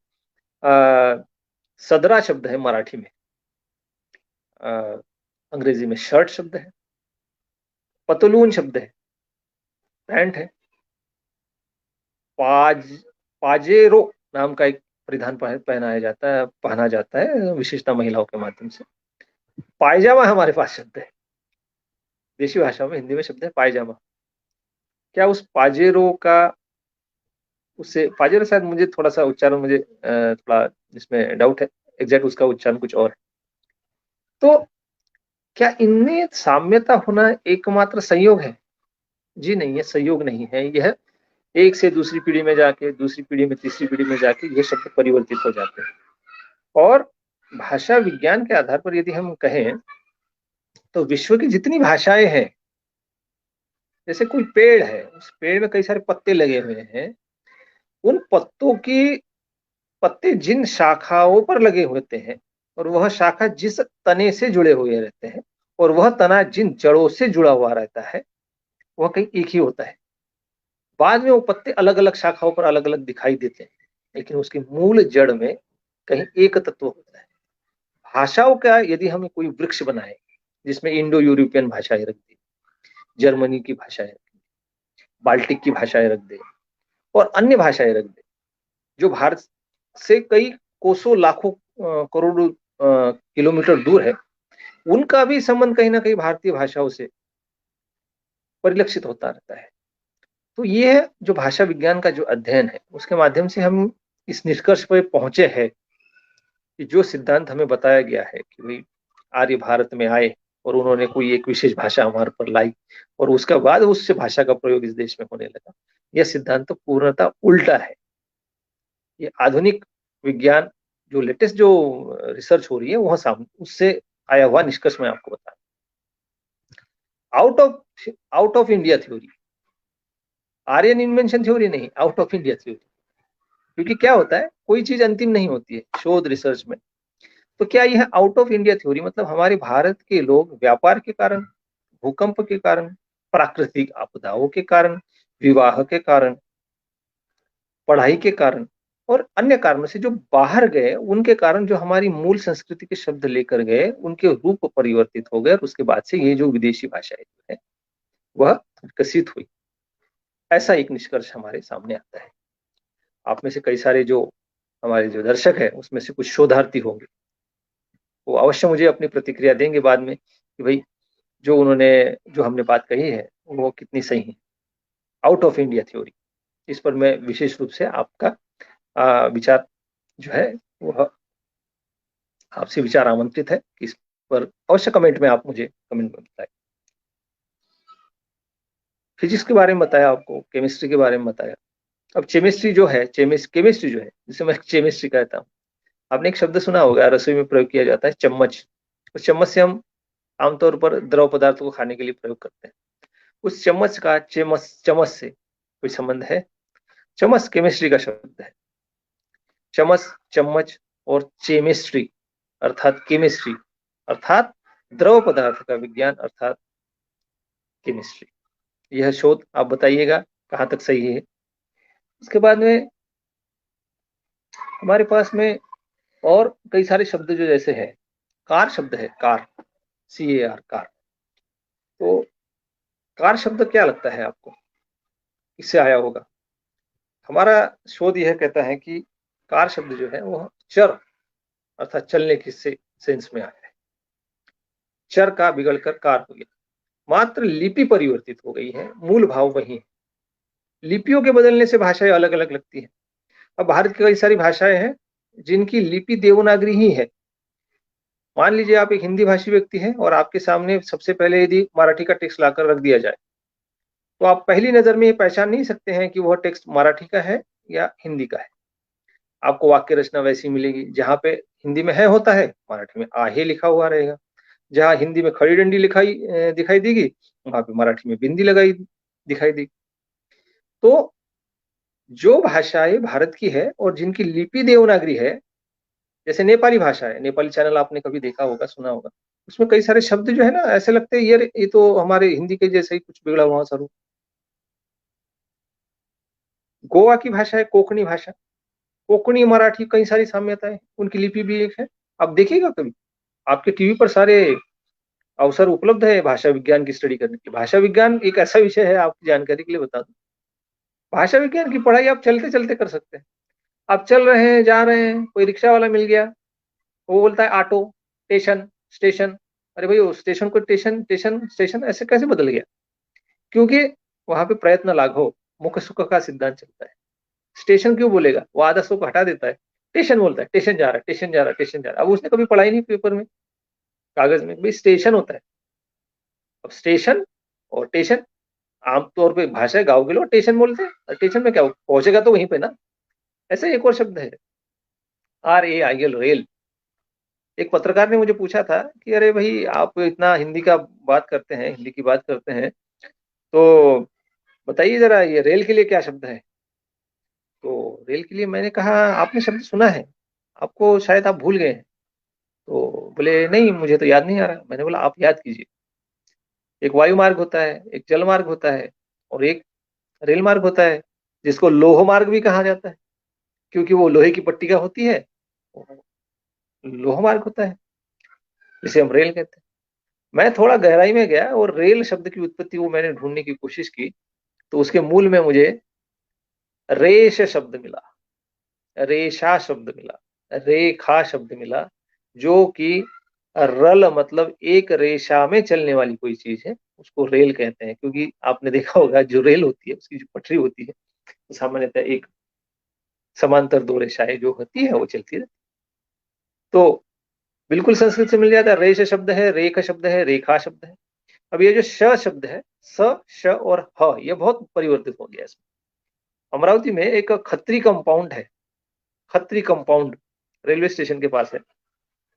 सदरा शब्द है मराठी में, अंग्रेजी में शर्ट शब्द है। पतलून शब्द है, पैंट है। पाजेरो नाम का एक परिधान पहना जाता है विशेषता महिलाओं के माध्यम से। पायजामा हमारे पास शब्द है, देशी भाषा में, हिंदी में शब्द है पायजामा। क्या उस पाजेरो का, उससे पाजेरो, शायद मुझे थोड़ा सा उच्चारण, मुझे थोड़ा इसमें डाउट है, एग्जैक्ट उसका उच्चारण कुछ और है। तो क्या इनमें साम्यता होना एकमात्र संयोग है? जी नहीं, ये संयोग नहीं है। यह एक से दूसरी पीढ़ी में जाके, दूसरी पीढ़ी में तीसरी पीढ़ी में जाके ये शब्द परिवर्तित हो जाते हैं। और भाषा विज्ञान के आधार पर यदि हम कहें तो विश्व की जितनी भाषाएं हैं, जैसे कोई पेड़ है, उस पेड़ में कई सारे पत्ते लगे हुए हैं, उन पत्तों की पत्ते जिन शाखाओं पर लगे होते हैं और वह शाखा जिस तने से जुड़े हुए रहते हैं और वह तना जिन जड़ों से जुड़ा हुआ रहता है, वह कहीं एक ही होता है। बाद में वो पत्ते अलग अलग शाखाओं पर अलग अलग दिखाई देते हैं, लेकिन उसकी मूल जड़ में कहीं एक तत्व होता है। भाषाओं का यदि हम कोई वृक्ष बनाए जिसमें इंडो यूरोपियन भाषाएं रख दी, जर्मनी की भाषाएं रख दी, बाल्टिक की भाषाएं रख दे और अन्य भाषाएं रख दे जो भारत से कई कोसों लाखों करोड़ों किलोमीटर दूर है, उनका भी संबंध कहीं ना कहीं भारतीय भाषाओं से परिलक्षित होता रहता है। तो ये जो भाषा विज्ञान का जो अध्ययन है, उसके माध्यम से हम इस निष्कर्ष पर पहुंचे हैं कि जो सिद्धांत हमें बताया गया है कि भाई आर्य भारत में आए और उन्होंने कोई एक विशेष भाषा हमारे पर लाई और उसके बाद उससे भाषा का प्रयोग इस देश में होने लगा, यह सिद्धांत तो पूर्णतः उल्टा है। ये आधुनिक विज्ञान जो लेटेस्ट जो रिसर्च हो रही है वह सामने उससे आया हुआ निष्कर्ष मैं आपको बता, out of India theory, Aryan invention theory नहीं, आउट ऑफ इंडिया थ्योरी। क्योंकि क्या होता है, कोई चीज अंतिम नहीं होती है शोध रिसर्च में। तो क्या यह आउट ऑफ इंडिया थ्योरी मतलब हमारे भारत के लोग व्यापार के कारण, भूकंप के कारण, प्राकृतिक आपदाओं के कारण, विवाह के कारण, पढ़ाई के कारण और अन्य कारणों से जो बाहर गए, उनके कारण जो हमारी मूल संस्कृति के शब्द लेकर गए, उनके रूप परिवर्तित हो गए और उसके बाद से ये जो विदेशी भाषाएं है वह विकसित हुई, ऐसा एक निष्कर्ष हमारे सामने आता है। आप में से कई सारे जो हमारे जो दर्शक है उसमें से कुछ शोधार्थी होंगे, वो अवश्य मुझे अपनी प्रतिक्रिया देंगे बाद में कि भाई जो उन्होंने जो हमने बात कही है वो कितनी सही है। आउट ऑफ इंडिया थ्योरी, इस पर मैं विशेष रूप से आपका विचार जो है वह आपसे विचार आमंत्रित है कि इस पर अवश्य कमेंट में आप मुझे कमेंट में बताएं। फिजिक्स के बारे में बताया आपको, केमिस्ट्री के बारे में बताया। अब केमिस्ट्री जो है, केमिस्ट्री जो है जिसे मैं केमिस्ट्री कहता हूँ, आपने एक शब्द सुना होगा, रसोई में प्रयोग किया जाता है चम्मच। उस चम्मच से हम आमतौर पर द्रव पदार्थों को खाने के लिए प्रयोग करते हैं। उस चम्मच का चम्मच से कोई संबंध है? चम्मच केमिस्ट्री का शब्द है। चम्मच, चम्मच और केमिस्ट्री अर्थात केमिस्ट्री अर्थात द्रव पदार्थ का विज्ञान अर्थात केमिस्ट्री। यह शोध आप बताइएगा कहां तक सही है। उसके बाद में हमारे पास में और कई सारे शब्द जो जैसे है, कार शब्द है, कार, CAR, कार। तो कार शब्द क्या लगता है आपको, किससे आया होगा? हमारा शोध यह कहता है कि कार शब्द जो है वह चर अर्थात चलने की सेंस में आया है। चर का बिगड़कर कार हो गया, मात्र लिपि परिवर्तित हो गई है, मूल भाव वही है। लिपियों के बदलने से भाषाएं अलग अलग लगती है। अब भारत की कई सारी भाषाएं हैं जिनकी लिपि देवनागरी ही है। मान लीजिए आप एक हिंदी भाषी व्यक्ति हैं और आपके सामने सबसे पहले यदि मराठी का टेक्स्ट लाकर रख दिया जाए, तो आप पहली नजर में ये पहचान नहीं सकते हैं कि वह टेक्स्ट मराठी का है या हिंदी का है। आपको वाक्य रचना वैसी मिलेगी, जहां पे हिंदी में है होता है, मराठी में आहे लिखा हुआ रहेगा। जहां हिंदी में खड़ी डंडी दिखाई देगी, वहां पे मराठी में बिंदी लगाई दिखाई देगी। तो जो भाषाएं भारत की है और जिनकी लिपि देवनागरी है, जैसे नेपाली भाषा है, नेपाली चैनल आपने कभी देखा होगा, सुना होगा, उसमें कई सारे शब्द जो है ना ऐसे लगते हैं यार ये तो हमारे हिंदी के जैसे ही कुछ बिगड़ा हुआ स्वरूप। गोवा की भाषा है कोंकणी भाषा, कोंकणी मराठी कई सारी साम्यताएं, उनकी लिपि भी एक है। आप देखिएगा कभी, आपके टीवी पर सारे अवसर उपलब्ध है भाषा विज्ञान की स्टडी करने की। भाषा विज्ञान एक ऐसा विषय है, आपकी जानकारी के लिए बता दूं, भाषा विज्ञान की पढ़ाई आप चलते चलते कर सकते हैं। आप चल रहे हैं, जा रहे हैं, कोई रिक्शा वाला मिल गया, वो बोलता है ऑटो, स्टेशन, स्टेशन। अरे भाई वो स्टेशन को स्टेशन, स्टेशन स्टेशन ऐसे कैसे बदल गया? क्योंकि वहां पे प्रयत्न लाघव मुख सुख का सिद्धांत चलता है। स्टेशन क्यों बोलेगा, वो आधा सुख हटा देता है, स्टेशन बोलता है, स्टेशन जा रहा है, स्टेशन जा रहा है, स्टेशन जा रहा है। अब उसने कभी पढ़ाई नहीं पेपर में, कागज में, भाई स्टेशन होता है। अब स्टेशन और स्टेशन आमतौर पे भाषा है, गाँव के लोग स्टेशन बोलते हैं। स्टेशन में क्या पहुंचेगा तो वहीं पे ना। ऐसे एक और शब्द है RAIL, रेल। एक पत्रकार ने मुझे पूछा था कि अरे भाई आप इतना हिंदी का बात करते हैं, हिंदी की बात करते हैं, तो बताइए जरा ये रेल के लिए क्या शब्द है। तो रेल के लिए मैंने कहा आपने शब्द सुना है, आपको शायद आप भूल गए हैं। तो बोले नहीं मुझे तो याद नहीं आ रहा। मैंने बोला आप याद कीजिए, एक वायु मार्ग होता है, एक जल मार्ग होता है और एक रेल मार्ग होता है, जिसको लोह मार्ग भी कहा जाता है क्योंकि वो लोहे की पट्टिका होती है, लोह मार्ग होता है, जिसे हम रेल कहते हैं। मैं थोड़ा गहराई में गया और रेल शब्द की उत्पत्ति वो मैंने ढूंढने की कोशिश की, तो उसके मूल में मुझे रेश शब्द मिला, रेशा शब्द मिला, रेखा शब्द मिला, जो कि रल मतलब एक रेशा में चलने वाली कोई चीज है, उसको रेल कहते हैं। क्योंकि आपने देखा होगा जो रेल होती है उसकी जो पटरी होती है तो सामान्यतः एक समांतर दो रेखाएं जो होती है वो चलती है। तो बिल्कुल संस्कृत से मिल जाता है। रेश शब्द है, रेख शब्द है, रेखा शब्द है। अब ये जो श शब्द है, स श और ह, ये बहुत परिवर्तित हो गया इसमें। अमरावती में एक खत्री कंपाउंड है, खत्री कंपाउंड रेलवे स्टेशन के पास है।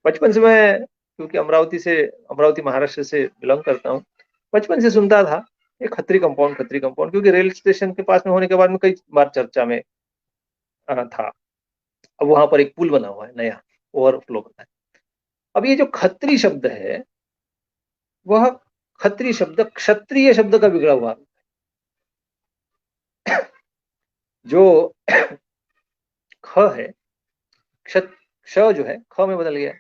बचपन से मैं, क्योंकि अमरावती महाराष्ट्र से बिलोंग करता हूँ, बचपन से सुनता था ये खत्री कंपाउंड, खत्री कंपाउंड, क्योंकि रेल स्टेशन के पास में होने के बाद में कई बार चर्चा में था। अब वहां पर एक पुल बना हुआ है नया, ओवरफ्लो बना है। अब ये जो खत्री शब्द है, वह खत्री शब्द क्षत्रिय शब्द का बिगड़ा हुआ जो ख है, क्ष जो है ख में बदल गया।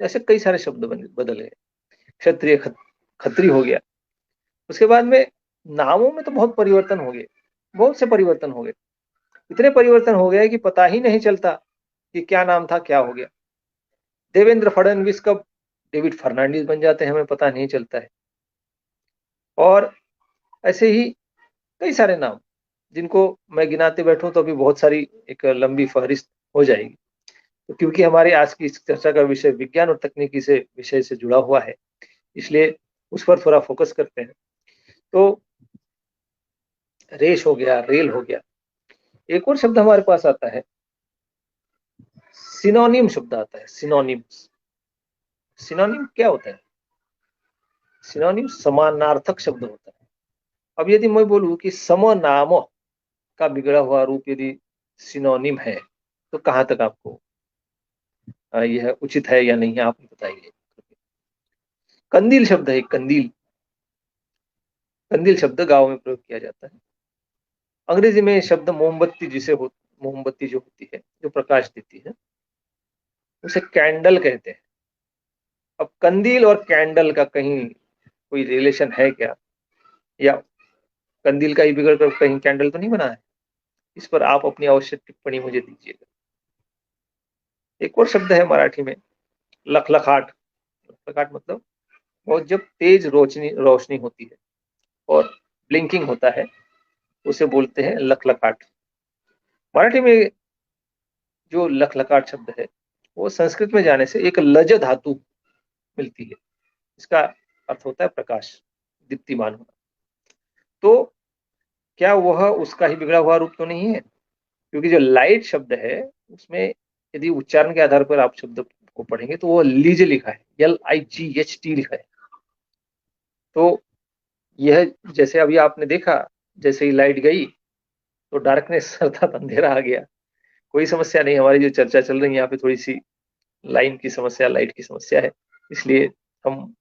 ऐसे कई सारे शब्द बदल गए। क्षत्रिय खत्री हो गया। उसके बाद में नामों में तो बहुत परिवर्तन हो गए, बहुत से परिवर्तन हो गए। इतने परिवर्तन हो गए कि पता ही नहीं चलता कि क्या नाम था क्या हो गया। देवेंद्र फडणवीस कब डेविड फर्नांडिस बन जाते हैं हमें पता नहीं चलता है। और ऐसे ही कई सारे नाम जिनको मैं गिनाते बैठूं तो अभी बहुत सारी एक लंबी फहरिस्त हो जाएगी। तो क्योंकि हमारे आज की इस चर्चा का विषय विज्ञान और तकनीकी से विषय से जुड़ा हुआ है, इसलिए उस पर थोड़ा फोकस करते हैं। तो रेश हो गया, रेल हो गया। एक और शब्द हमारे पास आता है, सिनोनिम शब्द आता है। सिनोनिम्स, सिनोनिम क्या होता है? सिनोनिम समानार्थक शब्द होता है। अब यदि मैं बोलूं कि समनाम का बिगड़ा हुआ रूप यदि सिनोनिम है, तो कहां तक आपको यह उचित है या नहीं है, आप बताइए। कंदील शब्द है, कंदील, कंदील शब्द गांव में प्रयोग किया जाता है। अंग्रेजी में शब्द मोमबत्ती, मोमबत्ती जो होती है, जो प्रकाश देती है, उसे कैंडल कहते हैं। अब कंदील और कैंडल का कहीं कोई रिलेशन है क्या, या कंदील का ही बिगड़ कर कहीं कैंडल तो नहीं बना है? इस पर आप अपनी आवश्यक टिप्पणी मुझे दीजिएगा। एक और शब्द है मराठी में, लखलखाट। लखलखाट मतलब बहुत जब तेज रोशनी रोशनी होती है और ब्लिंकिंग होता है, उसे बोलते हैं लखलखाट। मराठी में जो लखलखाट शब्द है, वो संस्कृत में जाने से एक लज धातु मिलती है। इसका अर्थ होता है प्रकाश, दीप्तिमान होना। तो क्या वह उसका ही बिगड़ा हुआ रूप तो नहीं है? क्योंकि जो लाइट शब्द है उसमें यदि उच्चारण के आधार पर आप शब्द को पढ़ेंगे तो वो लीज लिखा है, LIGHT लिखा है। तो यह, जैसे अभी आपने देखा, जैसे ही लाइट गई तो डार्कनेस अर्थात अंधेरा आ गया। कोई समस्या नहीं, हमारी जो चर्चा चल रही है यहाँ पे थोड़ी सी लाइन की समस्या, लाइट की समस्या है, इसलिए हम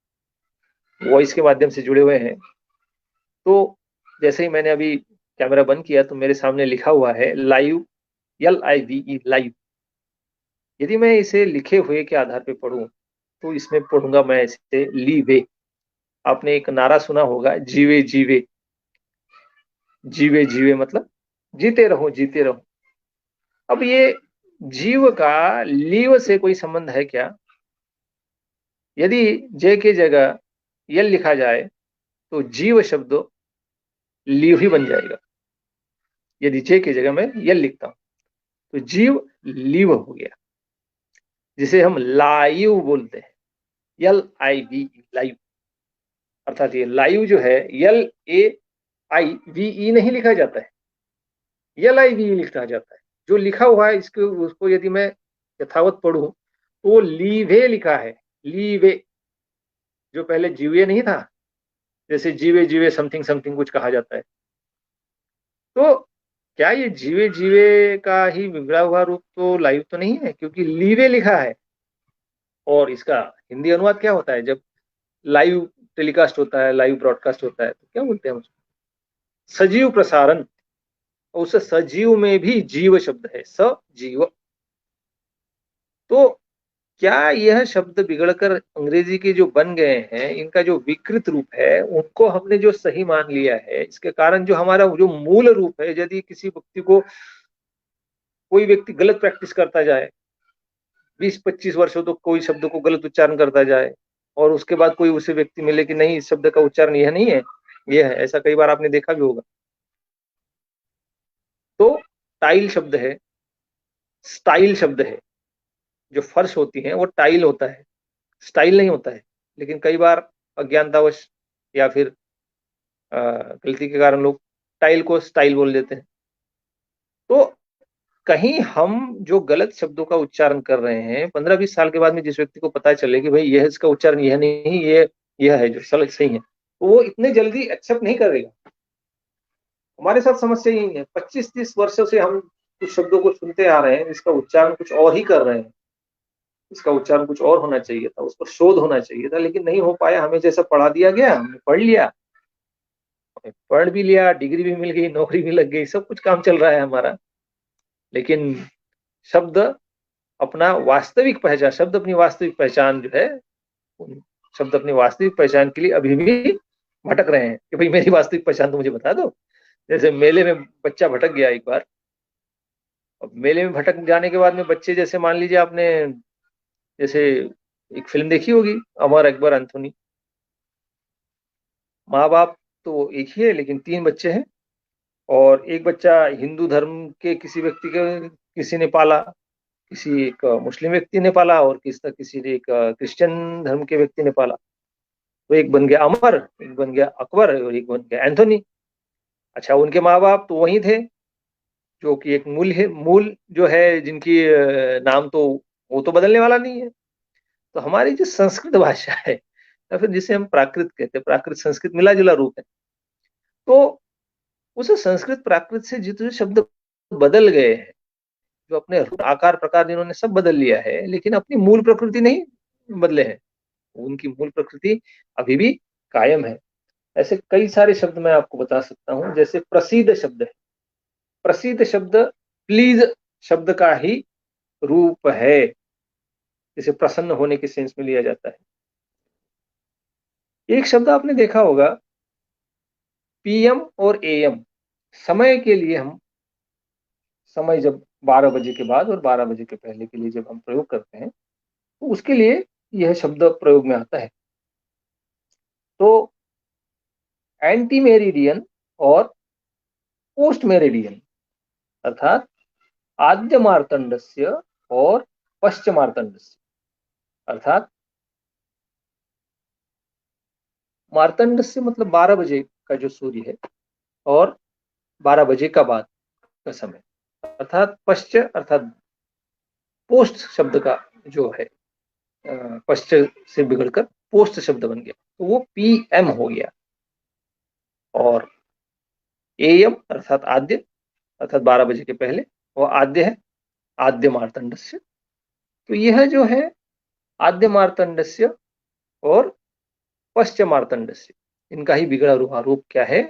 वॉइस के माध्यम से जुड़े हुए हैं। तो जैसे ही मैंने अभी कैमरा बंद किया तो मेरे सामने लिखा हुआ है लाइव, LIVE, लाइव। यदि मैं इसे लिखे हुए के आधार पे पढ़ूं तो इसमें पढ़ूंगा मैं इसे लीवे। आपने एक नारा सुना होगा, जीवे जीवे, जीवे जीवे मतलब जीते रहो, जीते रहो। अब ये जीव का लीव से कोई संबंध है क्या? यदि जे के जगह यल लिखा जाए तो जीव शब्द लीव ही बन जाएगा। यदि जे की जगह मैं यल लिखता हूं तो जीव लीव हो गया, जिसे हम लाइव बोलते हैं, LIVE, लाइव। अर्थात ये लाइव जो है LAIVE नहीं लिखा जाता है, LIVE लिखा जाता है। जो लिखा हुआ है इसको, उसको यदि मैं यथावत पढ़ूं तो लीवे लिखा है, लीवे, जो पहले जीवे नहीं था, जैसे जीवे जीवे समथिंग समथिंग कुछ कहा जाता है। तो क्या ये जीवे जीवे का ही बिगड़ा हुआ रूप तो लाइव तो नहीं है, क्योंकि लीवे लिखा है। और इसका हिंदी अनुवाद क्या होता है, जब लाइव टेलीकास्ट होता है, लाइव ब्रॉडकास्ट होता है, तो क्या बोलते हैं उसको? सजीव प्रसारण। और उस सजीव में भी जीव शब्द है, सजीव। तो क्या यह शब्द बिगड़कर अंग्रेजी के जो बन गए हैं, इनका जो विकृत रूप है, उनको हमने जो सही मान लिया है, इसके कारण जो हमारा जो मूल रूप है, यदि किसी व्यक्ति को, कोई व्यक्ति गलत प्रैक्टिस करता जाए, 20-25 वर्षों तो कोई शब्द को गलत उच्चारण करता जाए, और उसके बाद कोई उसे व्यक्ति मिले कि नहीं, इस शब्द का उच्चारण यह नहीं है, यह है, ऐसा कई बार आपने देखा भी होगा। तो टाइल शब्द है, स्टाइल शब्द है। जो फर्श होती है वो टाइल होता है, स्टाइल नहीं होता है। लेकिन कई बार अज्ञानतावश या फिर गलती के कारण लोग टाइल को स्टाइल बोल देते हैं। तो कहीं हम जो गलत शब्दों का उच्चारण कर रहे हैं, 15-20 साल के बाद में जिस व्यक्ति को पता चले कि भाई यह इसका उच्चारण यह नहीं, यह है जो सही है, तो वो इतने जल्दी एक्सेप्ट नहीं करेगा। हमारे साथ समस्या यही है, 25-30 वर्षों से हम कुछ शब्दों को सुनते आ रहे हैं, इसका उच्चारण कुछ और ही कर रहे हैं, इसका उच्चारण कुछ और होना चाहिए था, उस पर शोध होना चाहिए था, लेकिन नहीं हो पाया। हमें जैसा पढ़ा दिया गया, हमने पढ़ लिया, पढ़ भी लिया, डिग्री भी मिल गई, नौकरी भी लग गई, सब कुछ काम चल रहा है हमारा। लेकिन शब्द अपना वास्तविक पहचान, शब्द अपनी वास्तविक पहचान जो है, शब्द अपनी वास्तविक पहचान के लिए अभी भी भटक रहे हैं कि भाई मेरी वास्तविक पहचान तो मुझे बता दो। जैसे मेले में बच्चा भटक गया एक बार, अब मेले में भटक जाने के बाद में बच्चे, जैसे मान लीजिए आपने जैसे एक फिल्म देखी होगी, अमर अकबर एंथोनी। माँ बाप तो एक ही है, लेकिन 3 बच्चे हैं, और एक बच्चा हिंदू धर्म के किसी व्यक्ति के किसी ने पाला, किसी एक मुस्लिम व्यक्ति ने पाला, और किसी ने एक क्रिश्चियन धर्म के व्यक्ति ने पाला। तो एक बन गया अमर, एक बन गया अकबर, और एक बन गया एंथोनी। अच्छा, उनके माँ बाप तो वही थे, जो कि एक मूल है, मूल जो है जिनकी नाम तो वो तो बदलने वाला नहीं है। तो हमारी जो संस्कृत भाषा है, या फिर जिसे हम प्राकृत कहते हैं, प्राकृत संस्कृत मिला जुला रूप है, तो उस संस्कृत प्राकृत से जितने शब्द बदल गए हैं, जो अपने आकार प्रकार इन्होंने सब बदल लिया है, लेकिन अपनी मूल प्रकृति नहीं बदले हैं। उनकी मूल प्रकृति अभी भी कायम है। ऐसे कई सारे शब्द मैं आपको बता सकता हूं, जैसे प्रसिद्ध शब्द है। प्रसिद्ध शब्द प्लीज शब्द का ही रूप है, जिसे प्रसन्न होने के सेंस में लिया जाता है। एक शब्द आपने देखा होगा, पीएम और एएम। समय के लिए हम, समय जब 12 बजे के बाद और 12 बजे के पहले के लिए जब हम प्रयोग करते हैं, तो उसके लिए यह शब्द प्रयोग में आता है। तो एंटी मेरिडियन और पोस्ट मेरिडियन, अर्थात आद्य मार्तंडस्य और पश्चिम मार्तंडस्य, अर्थात मार्तंडस्य मतलब 12 बजे का जो सूर्य है, और 12 बजे का बाद का समय, अर्थात पश्चिम, अर्थात पोस्ट शब्द का जो है, पश्चिम से बिगड़कर पोस्ट शब्द बन गया, तो वो पीएम हो गया। और एएम अर्थात आद्य, अर्थात 12 बजे के पहले, वो आद्य है, आद्य मार्तंडस्य। तो यह जो है आद्य मार्तंडस्य और पश्चिम मार्तंडस्य, इनका ही बिगड़ा हुआ रूप क्या है,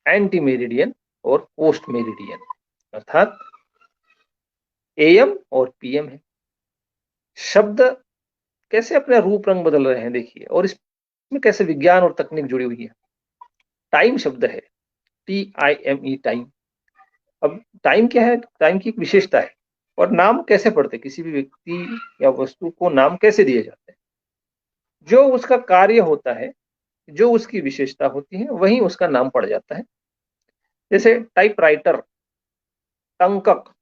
एंटी मेरिडियन और पोस्ट मेरिडियन, अर्थात एएम और पीएम है। शब्द कैसे अपना रूप रंग बदल रहे हैं देखिए, और इसमें कैसे विज्ञान और तकनीक जुड़ी हुई है। टाइम शब्द है, TIME, टाइम। अब टाइम क्या है, टाइम की एक विशेषता है। और नाम कैसे पड़ते, किसी भी व्यक्ति या वस्तु को नाम कैसे दिए जाते हैं, जो उसका कार्य होता है, जो उसकी विशेषता होती है, वही उसका नाम पड़ जाता है। जैसे टाइपराइटर, टंकक,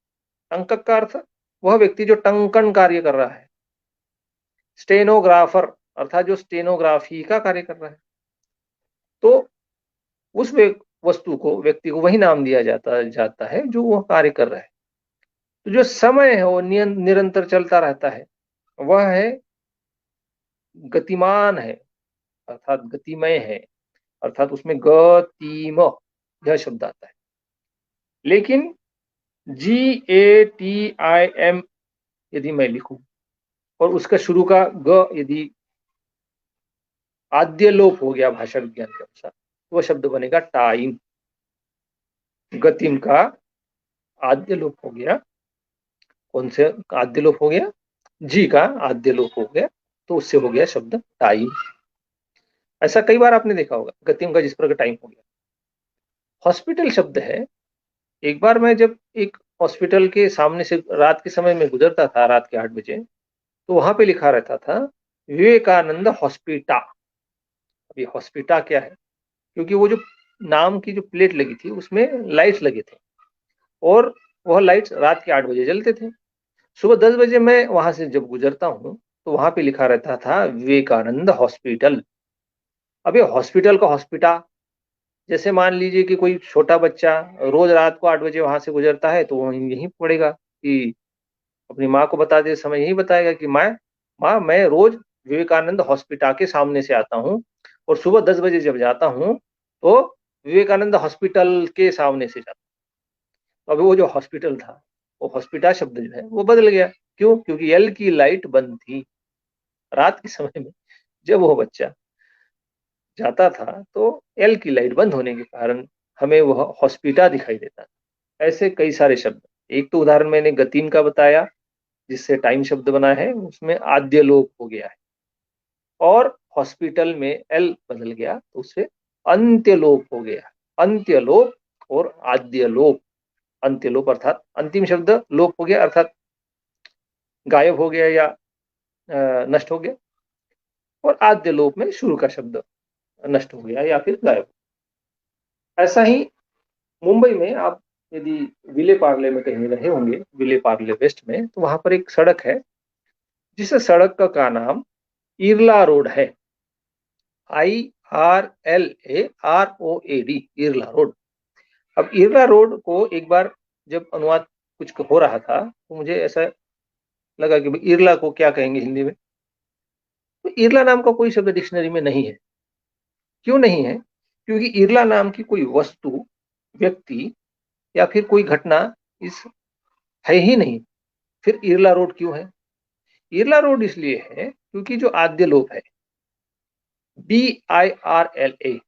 टंकक का अर्थ वह व्यक्ति जो टंकन कार्य कर रहा है। स्टेनोग्राफर, अर्थात जो स्टेनोग्राफी का कार्य कर रहा है। तो उस वस्तु को, व्यक्ति को वही नाम दिया जाता है जो वह कार्य कर रहा है। तो जो समय है वो निरंतर चलता रहता है, वह है गतिमान है, अर्थात गतिमय है, अर्थात उसमें गतिम यह शब्द आता है। लेकिन GATIM यदि मैं लिखूं और उसका शुरू का ग यदि आद्य लोप हो गया भाषा विज्ञान के अनुसार, तो वह शब्द बनेगा टाइम। गतिम का आद्य लोप हो गया, कौन से आद्य लोप हो गया? जी का आद्य लोप हो गया, तो उससे हो गया शब्द टाइम। ऐसा कई बार आपने देखा होगा, गतिम का जिस पर टाइम हो गया। हॉस्पिटल शब्द है, एक बार मैं जब एक हॉस्पिटल के सामने से रात के समय में गुजरता था, रात के 8 बजे, तो वहां पे लिखा रहता था विवेकानंद हॉस्पिटा। अभी हॉस्पिटा क्या है? क्योंकि वो जो नाम की जो प्लेट लगी थी उसमें लाइट्स लगे थे और वह लाइट्स रात के 8 बजे जलते थे। सुबह 10 बजे मैं वहां से जब गुजरता हूँ तो वहां पे लिखा रहता था विवेकानंद हॉस्पिटल। अब ये हॉस्पिटल का हॉस्पिटा, जैसे मान लीजिए कि कोई छोटा बच्चा रोज रात को 8 बजे वहां से गुजरता है तो वो यही पढ़ेगा कि अपनी माँ को बताते समय यही बताएगा कि माँ मैं रोज विवेकानंद हॉस्पिटल के सामने से आता हूँ और सुबह 10 बजे जब जाता हूँ तो विवेकानंद हॉस्पिटल के सामने से जाता हूँ। अब वो जो हॉस्पिटल था, वो हॉस्पिटल शब्द जो है वो बदल गया। क्यों? क्योंकि एल की लाइट बंद थी रात के समय में। जब वो बच्चा जाता था तो एल की लाइट बंद होने के कारण हमें वह हॉस्पिटल दिखाई देता था। ऐसे कई सारे शब्द, एक तो उदाहरण मैंने गतिम का बताया जिससे टाइम शब्द बना है, उसमें आद्य लोप हो गया है, और हॉस्पिटल में एल बदल गया तो उससे अंत्य लोप हो गया। अंत्य लोप और आद्य लोप। अंत्य लोप अर्थात अंतिम शब्द लोप हो गया, अर्थात गायब हो गया या नष्ट हो गया, और आद्य लोप में शुरू का शब्द नष्ट हो गया या फिर गायब। ऐसा ही मुंबई में आप यदि विले पार्ले में कहीं रहे होंगे, विले पार्ले वेस्ट में, तो वहां पर एक सड़क है जिस सड़क का नाम इरला रोड है। IRLAROAD, Irla road. अब इरला रोड को एक बार जब अनुवाद कुछ हो रहा था तो मुझे ऐसा लगा कि भाई इरला को क्या कहेंगे हिंदी में। तो इरला नाम का कोई शब्द डिक्शनरी में नहीं है। क्यों नहीं है? क्योंकि इरला नाम की कोई वस्तु, व्यक्ति या फिर कोई घटना इस है ही नहीं। फिर इरला रोड क्यों है? इरला रोड इसलिए है क्योंकि जो आद्य लोप है BIRLA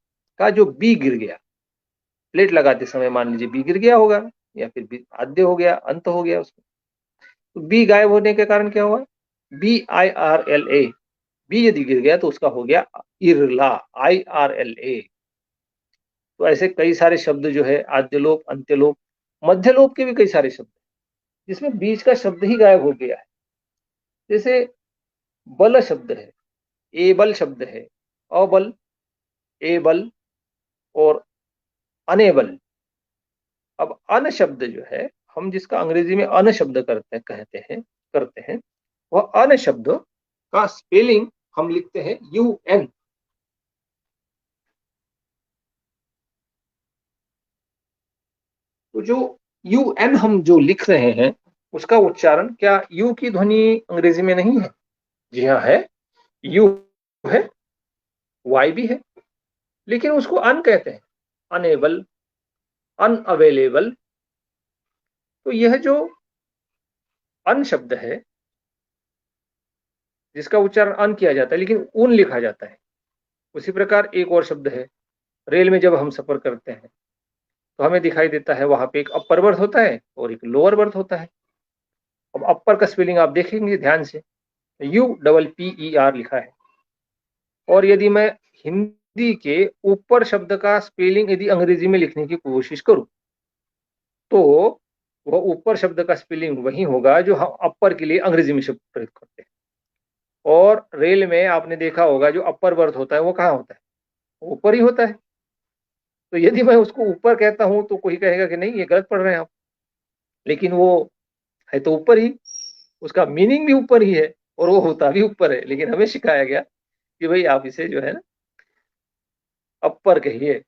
का, जो बी गिर गया प्लेट लगाते समय, मान लीजिए बी गिर गया होगा या फिर बी आद्य हो गया, अंत हो गया उसमें, तो बी गायब होने के कारण क्या हुआ? BIRLA, बी यदि गिर गया तो उसका हो गया इरला, IRLA। तो ऐसे कई सारे शब्द जो है, आद्यलोप, अंत्यलोप, मध्यलोप के भी कई सारे शब्द जिसमें बीच का शब्द ही गायब हो गया है। जैसे बल शब्द है, एबल शब्द है, अबल, एबल और अनेबल। अब अन शब्द जो है, हम जिसका अंग्रेजी में अन शब्द करते हैं, वह अन शब्द का स्पेलिंग हम लिखते हैं UN। तो जो UN हम जो लिख रहे हैं उसका उच्चारण क्या यू की ध्वनि अंग्रेजी में नहीं है? जी हाँ है, यू है, वाई भी है, लेकिन उसको अन कहते हैं, अनेबल, अनअवेलेबल। तो यह जो अन शब्द है जिसका उच्चारण अन किया जाता है लेकिन उन लिखा जाता है, उसी प्रकार एक और शब्द है, रेल में जब हम सफर करते हैं तो हमें दिखाई देता है वहां पे एक अपर बर्थ होता है और एक लोअर बर्थ होता है। अब अपर का स्पेलिंग आप देखेंगे ध्यान से, UPPER लिखा है। और यदि मैं हिंदी के ऊपर शब्द का स्पेलिंग यदि अंग्रेजी में लिखने की कोशिश करूं तो वह ऊपर शब्द का स्पेलिंग वही होगा जो हम अपर के लिए अंग्रेजी में शब्द प्रयोग करते हैं। और रेल में आपने देखा होगा जो अपर बर्थ होता है वो कहाँ होता है? ऊपर ही होता है। तो यदि मैं उसको ऊपर कहता हूं तो कोई कहेगा कि नहीं ये गलत पढ़ रहे हैं आप, लेकिन वो है तो ऊपर ही, उसका मीनिंग भी ऊपर ही है और वो होता भी ऊपर है, लेकिन हमें सिखाया गया कि भाई आप इसे जो है ना अपर कहिए।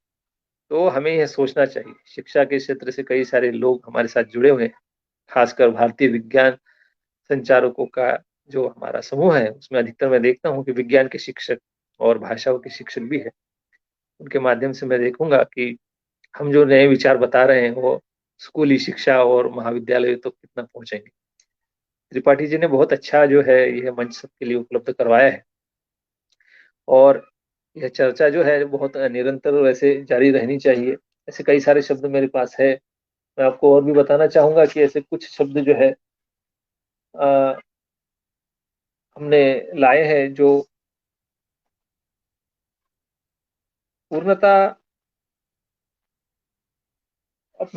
तो हमें यह सोचना चाहिए, शिक्षा के क्षेत्र से कई सारे लोग हमारे साथ जुड़े हुए हैं, खासकर भारतीय विज्ञान संचारकों का जो हमारा समूह है उसमें अधिकतर मैं देखता हूँ कि विज्ञान के शिक्षक और भाषाओं के शिक्षक भी है। उनके माध्यम से मैं देखूंगा कि हम जो नए विचार बता रहे हैं वो स्कूली शिक्षा और महाविद्यालय तो कितना पहुंचेंगे। त्रिपाठी जी ने बहुत अच्छा जो है यह मंच सबके लिए उपलब्ध करवाया है, और यह चर्चा जो है बहुत निरंतर वैसे जारी रहनी चाहिए। ऐसे कई सारे शब्द मेरे पास है, मैं आपको और भी बताना चाहूंगा कि ऐसे कुछ शब्द जो है अ, हमने लाए हैं जो पूर्णतः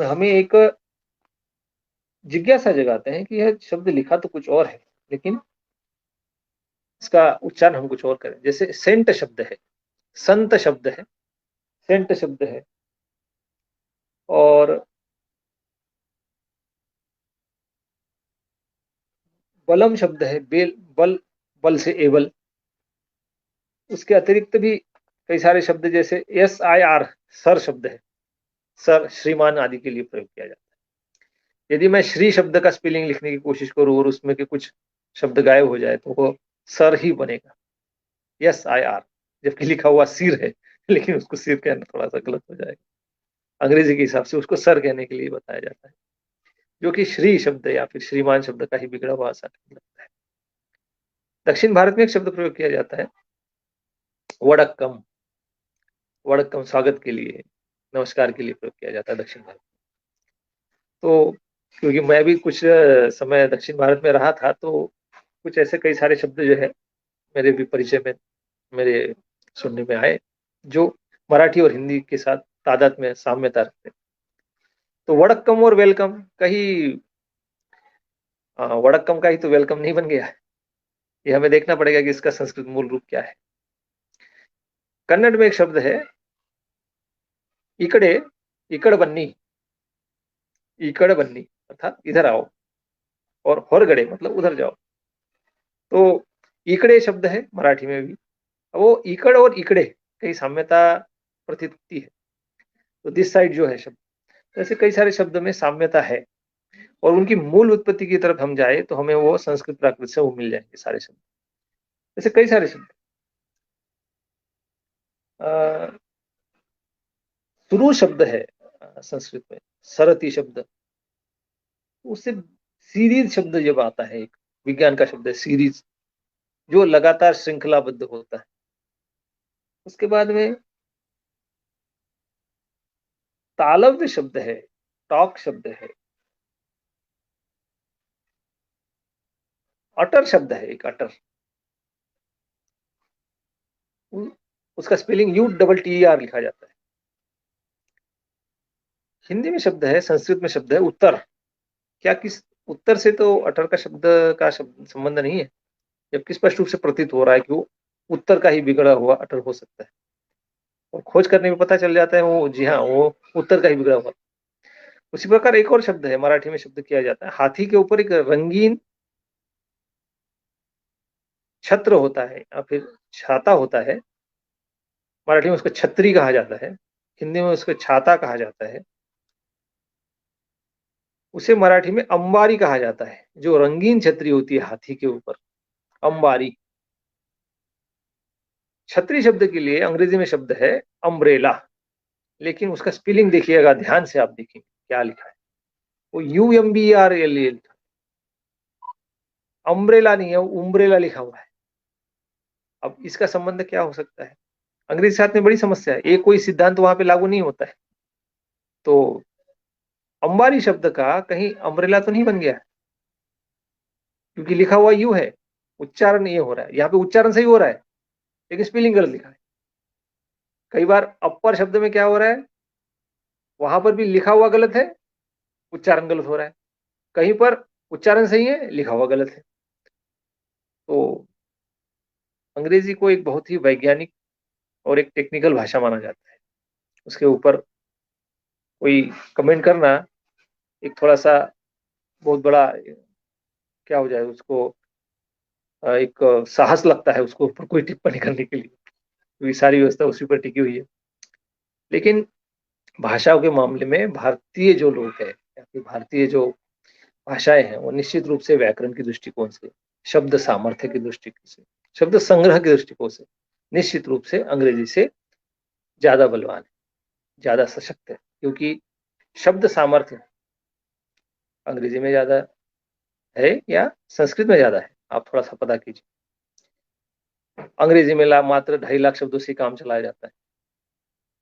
हमें एक जिज्ञासा जगाते हैं कि यह शब्द लिखा तो कुछ और है, लेकिन इसका उच्चारण हम कुछ और करें। जैसे सेंट शब्द है, संत शब्द है, सेंट शब्द है, और बलम शब्द है, बेल बल, बल से एबल। उसके अतिरिक्त भी कई सारे शब्द, जैसे SIR, सर शब्द है, सर श्रीमान आदि के लिए प्रयोग किया जाता है। यदि मैं श्री शब्द का स्पेलिंग लिखने की कोशिश करूं और उसमें के कुछ शब्द गायब हो जाए तो वो सर ही बनेगा, SIR, जबकि लिखा हुआ सिर है, लेकिन उसको सिर कहना थोड़ा सा गलत हो जाएगा। अंग्रेजी के हिसाब से उसको सर कहने के लिए बताया जाता है, जो कि श्री शब्द या फिर श्रीमान शब्द का ही बिगड़ा हुआ सा लगता है। दक्षिण भारत में एक शब्द प्रयोग किया जाता है, वड़क्कम। वड़क्कम स्वागत के लिए, नमस्कार के लिए प्रयोग किया जाता है दक्षिण भारत। तो क्योंकि मैं भी कुछ समय दक्षिण भारत में रहा था, तो कुछ ऐसे कई सारे शब्द जो है मेरे भी परिचय में, मेरे सुनने में आए, जो मराठी और हिंदी के साथ तादाद में साम्यता रखते हैं। तो वड़क्कम और वेलकम कहीं वड़क्कम का ही तो वेलकम नहीं बन गया है। ये हमें देखना पड़ेगा कि इसका संस्कृत मूल रूप क्या है। कन्नड़ में एक शब्द है इकड़े, इकड़ बन्नी, इकड़ बन्नी अर्थात इधर आओ, और होरगड़े मतलब उधर जाओ। तो इकड़े शब्द है मराठी में भी, वो इकड़ और इकड़े कई साम्यता प्रतीत होती है। तो दिस साइड जो है शब्द, ऐसे कई सारे शब्द में साम्यता है, और उनकी मूल उत्पत्ति की तरफ हम जाए तो हमें वो संस्कृत प्राकृत से वो मिल जाएंगे सारे शब्द। ऐसे कई सारे शब्द। सुरु शब्द है संस्कृत में, सरति शब्द, उससे सीरीज शब्द जब आता है, एक विज्ञान का शब्द है सीरीज, जो लगातार श्रृंखलाबद्ध होता है। उसके बाद में तालव्य शब्द है, टॉक शब्द है, अटर शब्द है एक, अटर, उसका स्पेलिंग UTTER लिखा जाता है। हिंदी में शब्द है, संस्कृत में शब्द है उत्तर। क्या किस उत्तर से तो अटर का शब्द का शब्द संबंध नहीं है, जबकि स्पष्ट रूप से प्रतीत हो रहा है कि वो उत्तर का ही बिगड़ा हुआ अटर हो सकता है, और खोज करने में पता चल जाता है वो, जी हाँ, वो उत्तर का ही बिगड़ा हुआ। उसी प्रकार एक और शब्द है मराठी में शब्द किया जाता है, हाथी के ऊपर एक रंगीन छत्र होता है या फिर छाता होता है। मराठी में उसको छतरी कहा जाता है, हिंदी में उसको छाता कहा जाता है। उसे मराठी में अंबारी कहा जाता है, जो रंगीन छतरी होती है हाथी के ऊपर, अंबारी। छतरी शब्द के लिए अंग्रेजी में शब्द है अम्ब्रेला, लेकिन उसका स्पेलिंग देखिएगा, ध्यान से आप देखेंगे क्या लिखा है, वो UMBRLA लिखा है, अम्ब्रेला नहीं है, वो उम्ब्रेला लिखा हुआ है। अब इसका संबंध क्या हो सकता है? अंग्रेजी साथ में बड़ी समस्या है, एक कोई सिद्धांत वहां पे लागू नहीं होता है। तो अंबारी शब्द का कहीं अम्ब्रेला तो नहीं बन गया, क्योंकि लिखा हुआ यू है, उच्चारण ये हो रहा है, यहाँ पे उच्चारण सही हो रहा है, लेकिन स्पेलिंग गलत लिखा है। कई बार अपर शब्द में क्या हो रहा है, वहां पर भी लिखा हुआ गलत है, उच्चारण गलत हो रहा है। कहीं पर उच्चारण सही है, लिखा हुआ गलत है। तो अंग्रेजी को एक बहुत ही वैज्ञानिक और एक टेक्निकल भाषा माना जाता है। उसके ऊपर कोई कमेंट करना एक थोड़ा सा बहुत बड़ा क्या हो जाए, उसको एक साहस लगता है उसको ऊपर कोई टिप्पणी करने के लिए, क्योंकि सारी व्यवस्था उसी पर टिकी हुई है। लेकिन भाषाओं के मामले में भारतीय जो लोग हैं या फिर भारतीय जो भाषाएं हैं, वो निश्चित रूप से व्याकरण की दृष्टिकोण से शब्द सामर्थ्य की दृष्टि से, शब्द संग्रह के दृष्टिकोण से निश्चित रूप से अंग्रेजी से ज्यादा बलवान है, ज्यादा सशक्त है, क्योंकि शब्द सामर्थ्य अंग्रेजी में ज्यादा है या संस्कृत में ज्यादा है, आप थोड़ा सा पता कीजिए। अंग्रेजी में मात्र 2.5 लाख शब्दों से काम चलाया जाता है,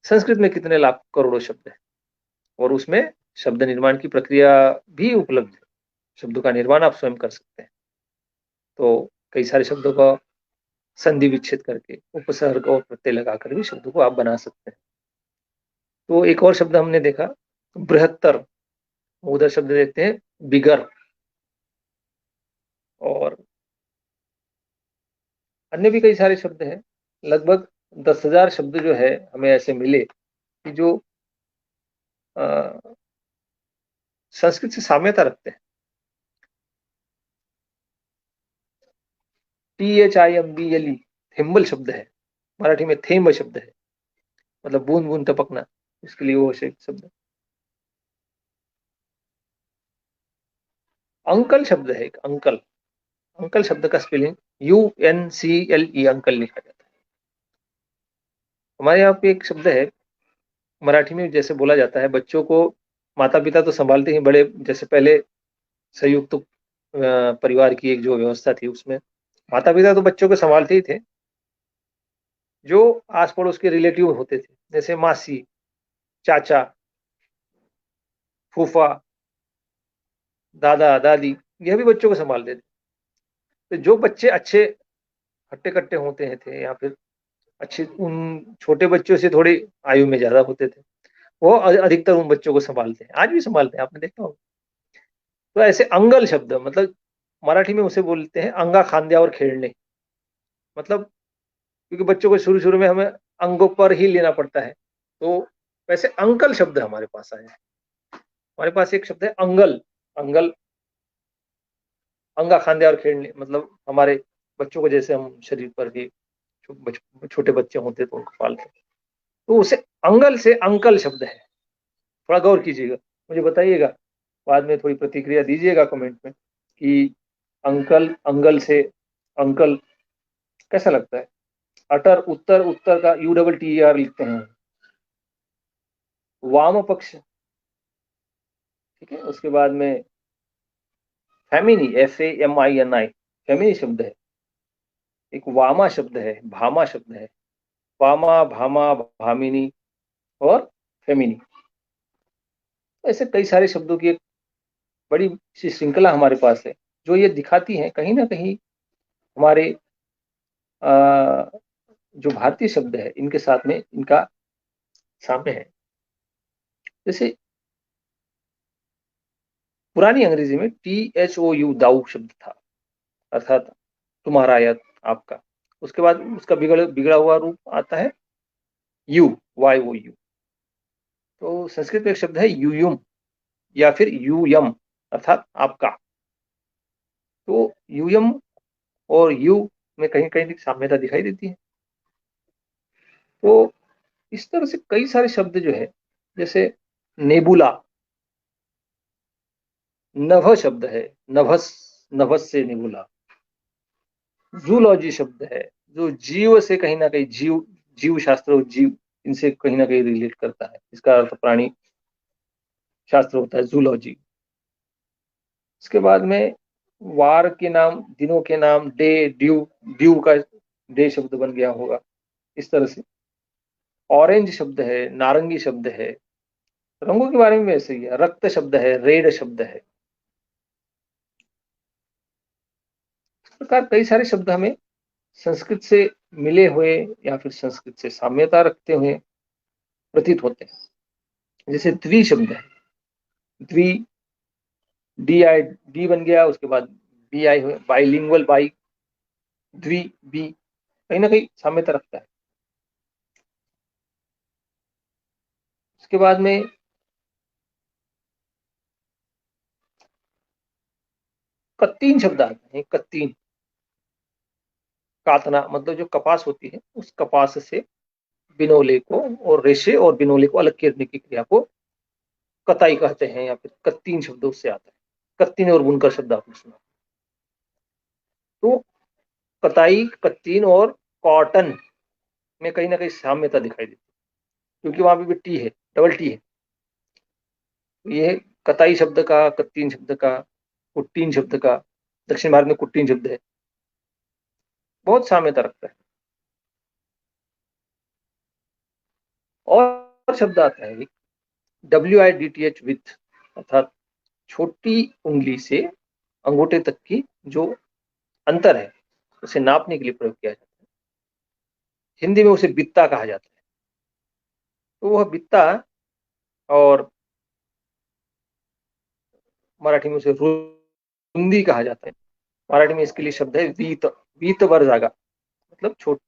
संस्कृत में कितने लाख करोड़ों शब्द है, और उसमें शब्द निर्माण की प्रक्रिया भी उपलब्ध है, शब्दों का निर्माण आप स्वयं कर सकते हैं। तो कई सारे शब्दों का संधि विच्छेद करके उपसर्ग और प्रत्यय लगाकर भी शब्दों को आप बना सकते हैं। तो एक और शब्द हमने देखा बृहत्तर, उधर शब्द देखते हैं बिगर, और अन्य भी कई सारे शब्द हैं। लगभग 10,000 शब्द जो है हमें ऐसे मिले कि जो संस्कृत से साम्यता रखते हैं। THIMBLE थिम्बल शब्द है, मराठी में थेम्ब शब्द है, मतलब बूंद बूंद टपकना, इसके लिए वो शब्द है। अंकल शब्द है एक, अंकल, अंकल शब्द का स्पेलिंग UNCLE, अंकल लिखा जाता है। हमारे यहाँ पे एक शब्द है मराठी में, जैसे बोला जाता है बच्चों को माता पिता तो संभालते ही बड़े, जैसे पहले संयुक्त परिवार की एक जो व्यवस्था थी उसमें माता पिता तो बच्चों को संभालते ही थे, जो आस पड़ोस के रिलेटिव होते थे जैसे मासी, चाचा, फूफा, दादा, दादी, यह भी बच्चों को संभालते थे। तो जो बच्चे अच्छे हट्टे कट्टे होते हैं थे या फिर अच्छे उन छोटे बच्चों से थोड़ी आयु में ज्यादा होते थे, वो अधिकतर उन बच्चों को संभालते हैं, आज भी संभालते हैं, आपने देखा होगा। तो ऐसे अंगल शब्द, मतलब मराठी में उसे बोलते हैं अंगा खांद्या और खेलने, मतलब क्योंकि बच्चों को शुरू शुरू में हमें अंगों पर ही लेना पड़ता है, तो वैसे अंकल शब्द हमारे पास आया है। हमारे पास एक शब्द है अंगल, अंगल अंगा खांद्या और खेलने, मतलब हमारे बच्चों को जैसे हम शरीर पर भी छोटे बच्चे होते हैं तो उनको पालते हैं, तो उसे अंगल से अंकल शब्द है। थोड़ा गौर कीजिएगा, मुझे बताइएगा, बाद में थोड़ी प्रतिक्रिया दीजिएगा कमेंट में कि अंकल, अंगल से अंकल कैसा लगता है। अटर, उत्तर, उत्तर का UTTER लिखते हैं। वाम पक्ष, ठीक है। उसके बाद में फेमिनी, FAMINI, फेमिनी शब्द है। एक वामा शब्द है, भामा शब्द है, वामा, भामा, भामिनी और फेमिनी। ऐसे कई सारे शब्दों की एक बड़ी सी श्रृंखला हमारे पास है, जो ये दिखाती है कहीं ना कहीं हमारे जो भारतीय शब्द है इनके साथ में इनका साम्य है। जैसे पुरानी अंग्रेजी में THOU, दाऊ शब्द था, अर्थात तुम्हारा या आपका। उसके बाद उसका बिगड़ा हुआ रूप आता है YOU। तो संस्कृत में एक शब्द है यूयुम या फिर यूयम, अर्थात आपका। तो यूयम और यू में कहीं कहीं साम्यता दिखाई देती है। तो इस तरह से कई सारे शब्द जो है, जैसे नेबुला, नभ शब्द है, नभस, नभस से नेबुला। जूलॉजी शब्द है, जो जीव से कहीं ना कहीं, जीव शास्त्र, जीव इनसे कहीं ना कहीं रिलेट करता है, इसका अर्थ प्राणी शास्त्र होता है जूलॉजी। इसके बाद में वार के नाम, दिनों के नाम, डे, ड्यू, ड्यू का डे शब्द बन गया होगा इस तरह से। ऑरेंज शब्द है, नारंगी शब्द है, रंगों के बारे में वैसे ही है। रक्त शब्द है, रेड शब्द है। इस प्रकार कई सारे शब्द हमें संस्कृत से मिले हुए या फिर संस्कृत से साम्यता रखते हुए प्रतीत होते हैं। जैसे द्वि शब्द है, द्वि, डी बन गया, उसके बाद BI हुए, बाइलिंगुअल, बाई, द्वि, बी, कहीं ना कहीं साम्यता रखता है। उसके बाद में कत्तीन शब्द आते हैं। कत्तीन, कातना, मतलब जो कपास होती है उस कपास से बिनोले को, और रेशे और बिनोले को अलग करने की क्रिया को कताई कहते हैं, या फिर कत्तीन शब्द उससे आता है। कत्तीन और बुनकर शब्द आपने सुना। तो कताई, कत्तीन और कॉटन में कहीं ना कहीं साम्यता दिखाई देती है, क्योंकि वहां पे भी टी है, डबल टी है। ये कताई शब्द का, कत्तीन शब्द का, कुट्टीन शब्द का, दक्षिण भारत में कुट्टीन शब्द है, बहुत साम्यता रखता है। और शब्द आता है WIDTH विथ, अर्थात छोटी उंगली से अंगूठे तक की जो अंतर है उसे नापने के लिए प्रयोग किया जाता है। हिंदी में उसे बित्ता कहा जाता है। तो वह बित्ता, और मराठी में उसे रुंदी कहा जाता है। मराठी में इसके लिए शब्द है वीत, वीत वर जागा, मतलब छोट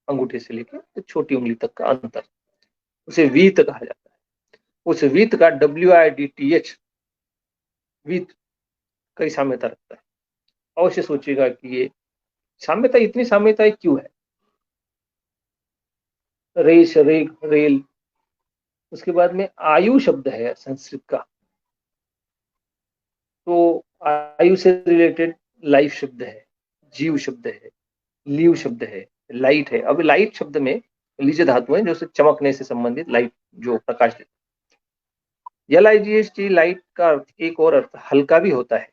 अंगूठे से लेकर तो छोटी उंगली तक का अंतर, उसे वीत कहा जाता है। उस वीत का WIDTH वीत कई साम्यता रखता है। अवश्य सोचिएगा कि ये साम्यता, इतनी साम्यता क्यों है। रेश, रेग, रेल। उसके बाद में आयु शब्द है संस्कृत का, तो आयु से रिलेटेड लाइफ शब्द है, जीव शब्द है, लीव शब्द है, लाइट है। अब लाइट शब्द में लीज धातु है जो चमकने से संबंधित, लाइट जो प्रकाश देता है। LIGHT लाइट का अर्थ, एक और अर्थ हल्का भी होता है।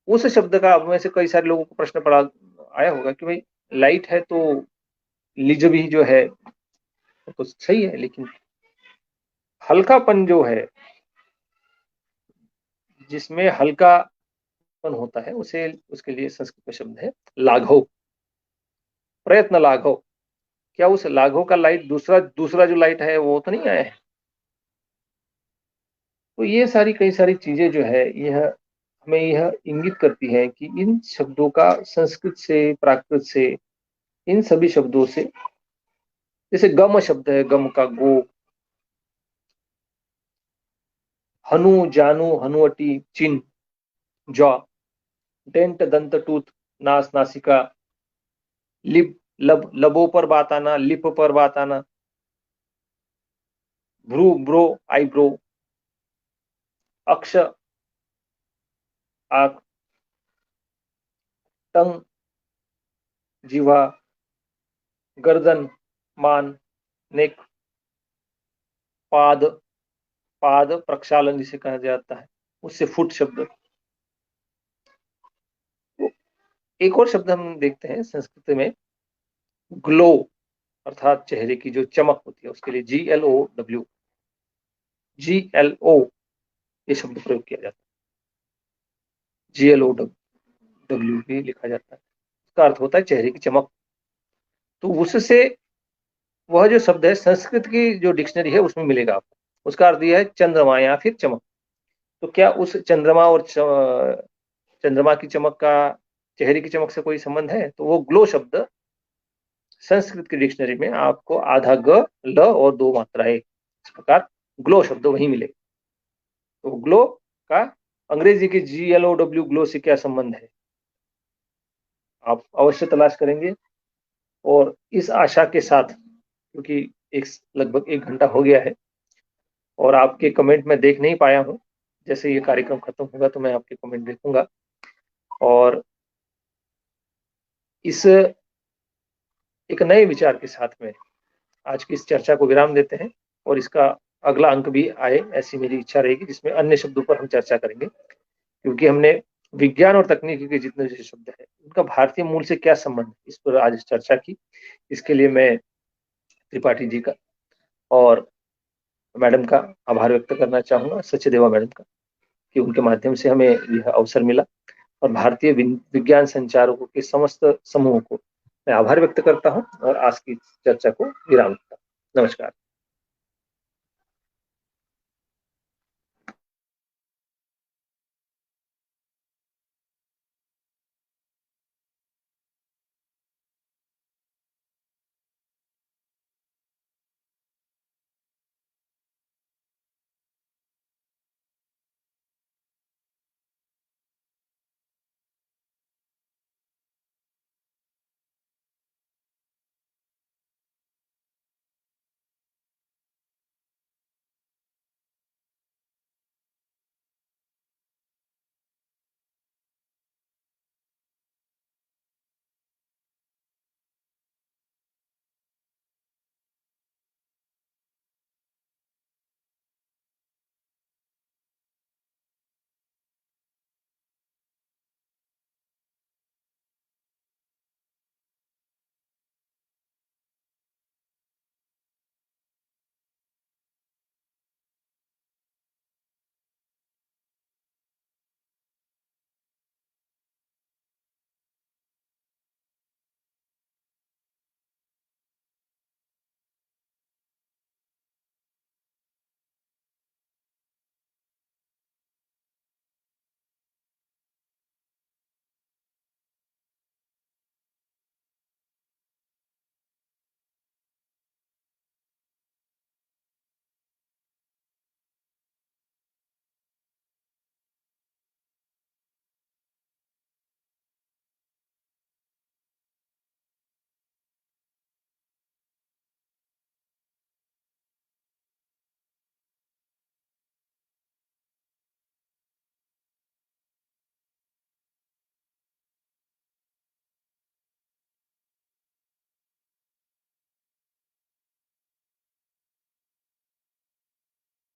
उस शब्द का अब में से कई सारे लोगों को प्रश्न पड़ा आया होगा कि भाई लाइट है तो लिज भी जो है तो सही है, लेकिन हल्कापन जो है, जिसमें हल्कापन होता है, उसे, उसके लिए संस्कृत में शब्द है लाघव, प्रयत्न लाघव। क्या उस लाघव का लाइट दूसरा दूसरा जो लाइट है वो तो नहीं आया है। तो ये सारी कई सारी चीजें जो है, यह हमें यह इंगित करती है कि इन शब्दों का संस्कृत से, प्राकृत से, इन सभी शब्दों से, जैसे गम शब्द है, गम का गो, हनु, जानू, हनुअटी, चिन, जौ, डेंट, दंत, टूथ, नास, नासिका, लिप, लब, लबों पर बात आना, लिप पर बात आना, भ्रू, ब्रो, आईब्रो, अक्ष, आंख, टंग, जीवा, गर्दन, मान, नेक, पाद, पाद प्रक्षालन जिसे कहा जाता है, उससे फुट शब्द। तो एक और शब्द हम देखते हैं संस्कृत में, ग्लो, अर्थात चेहरे की जो चमक होती है, उसके लिए GLOW, GLO ये शब्द प्रयोग किया जाता है। GLOW भी लिखा जाता है, उसका अर्थ होता है चेहरे की चमक। तो उससे वह जो शब्द है संस्कृत की जो डिक्शनरी है उसमें मिलेगा आपको। उसका अर्थ यह है चंद्रमा या फिर चमक। तो क्या उस चंद्रमा और चंद्रमा की चमक का चेहरे की चमक से कोई संबंध है? तो वो ग्लो शब्द संस्कृत की डिक्शनरी में आपको आधा ग, ल और दो मात्राएं, इस प्रकार ग्लो शब्द वहीं मिलेगा। तो ग्लो का अंग्रेजी के GLOW ग्लो से क्या संबंध है, आप अवश्य तलाश करेंगे। और इस आशा के साथ, क्योंकि लगभग 1 घंटा हो गया है और आपके कमेंट में देख नहीं पाया हूं, जैसे ये कार्यक्रम खत्म होगा तो मैं आपके कमेंट देखूंगा। और इस एक नए विचार के साथ में आज की इस चर्चा को विराम देते हैं, और इसका अगला अंक भी आए ऐसी मेरी इच्छा रहेगी, जिसमें अन्य शब्दों पर हम चर्चा करेंगे। क्योंकि हमने विज्ञान और तकनीकी के जितने भी शब्द हैं उनका भारतीय मूल से क्या संबंध है, इस पर आज चर्चा की। इसके लिए मैं त्रिपाठी जी का और मैडम का आभार व्यक्त करना चाहूंगा, सचदेवा मैडम का, कि उनके माध्यम से हमें यह अवसर मिला। और भारतीय विज्ञान संचारकों के समस्त समूह को मैं आभार व्यक्त करता हूं और आज की चर्चा को विराम देता हूं। नमस्कार।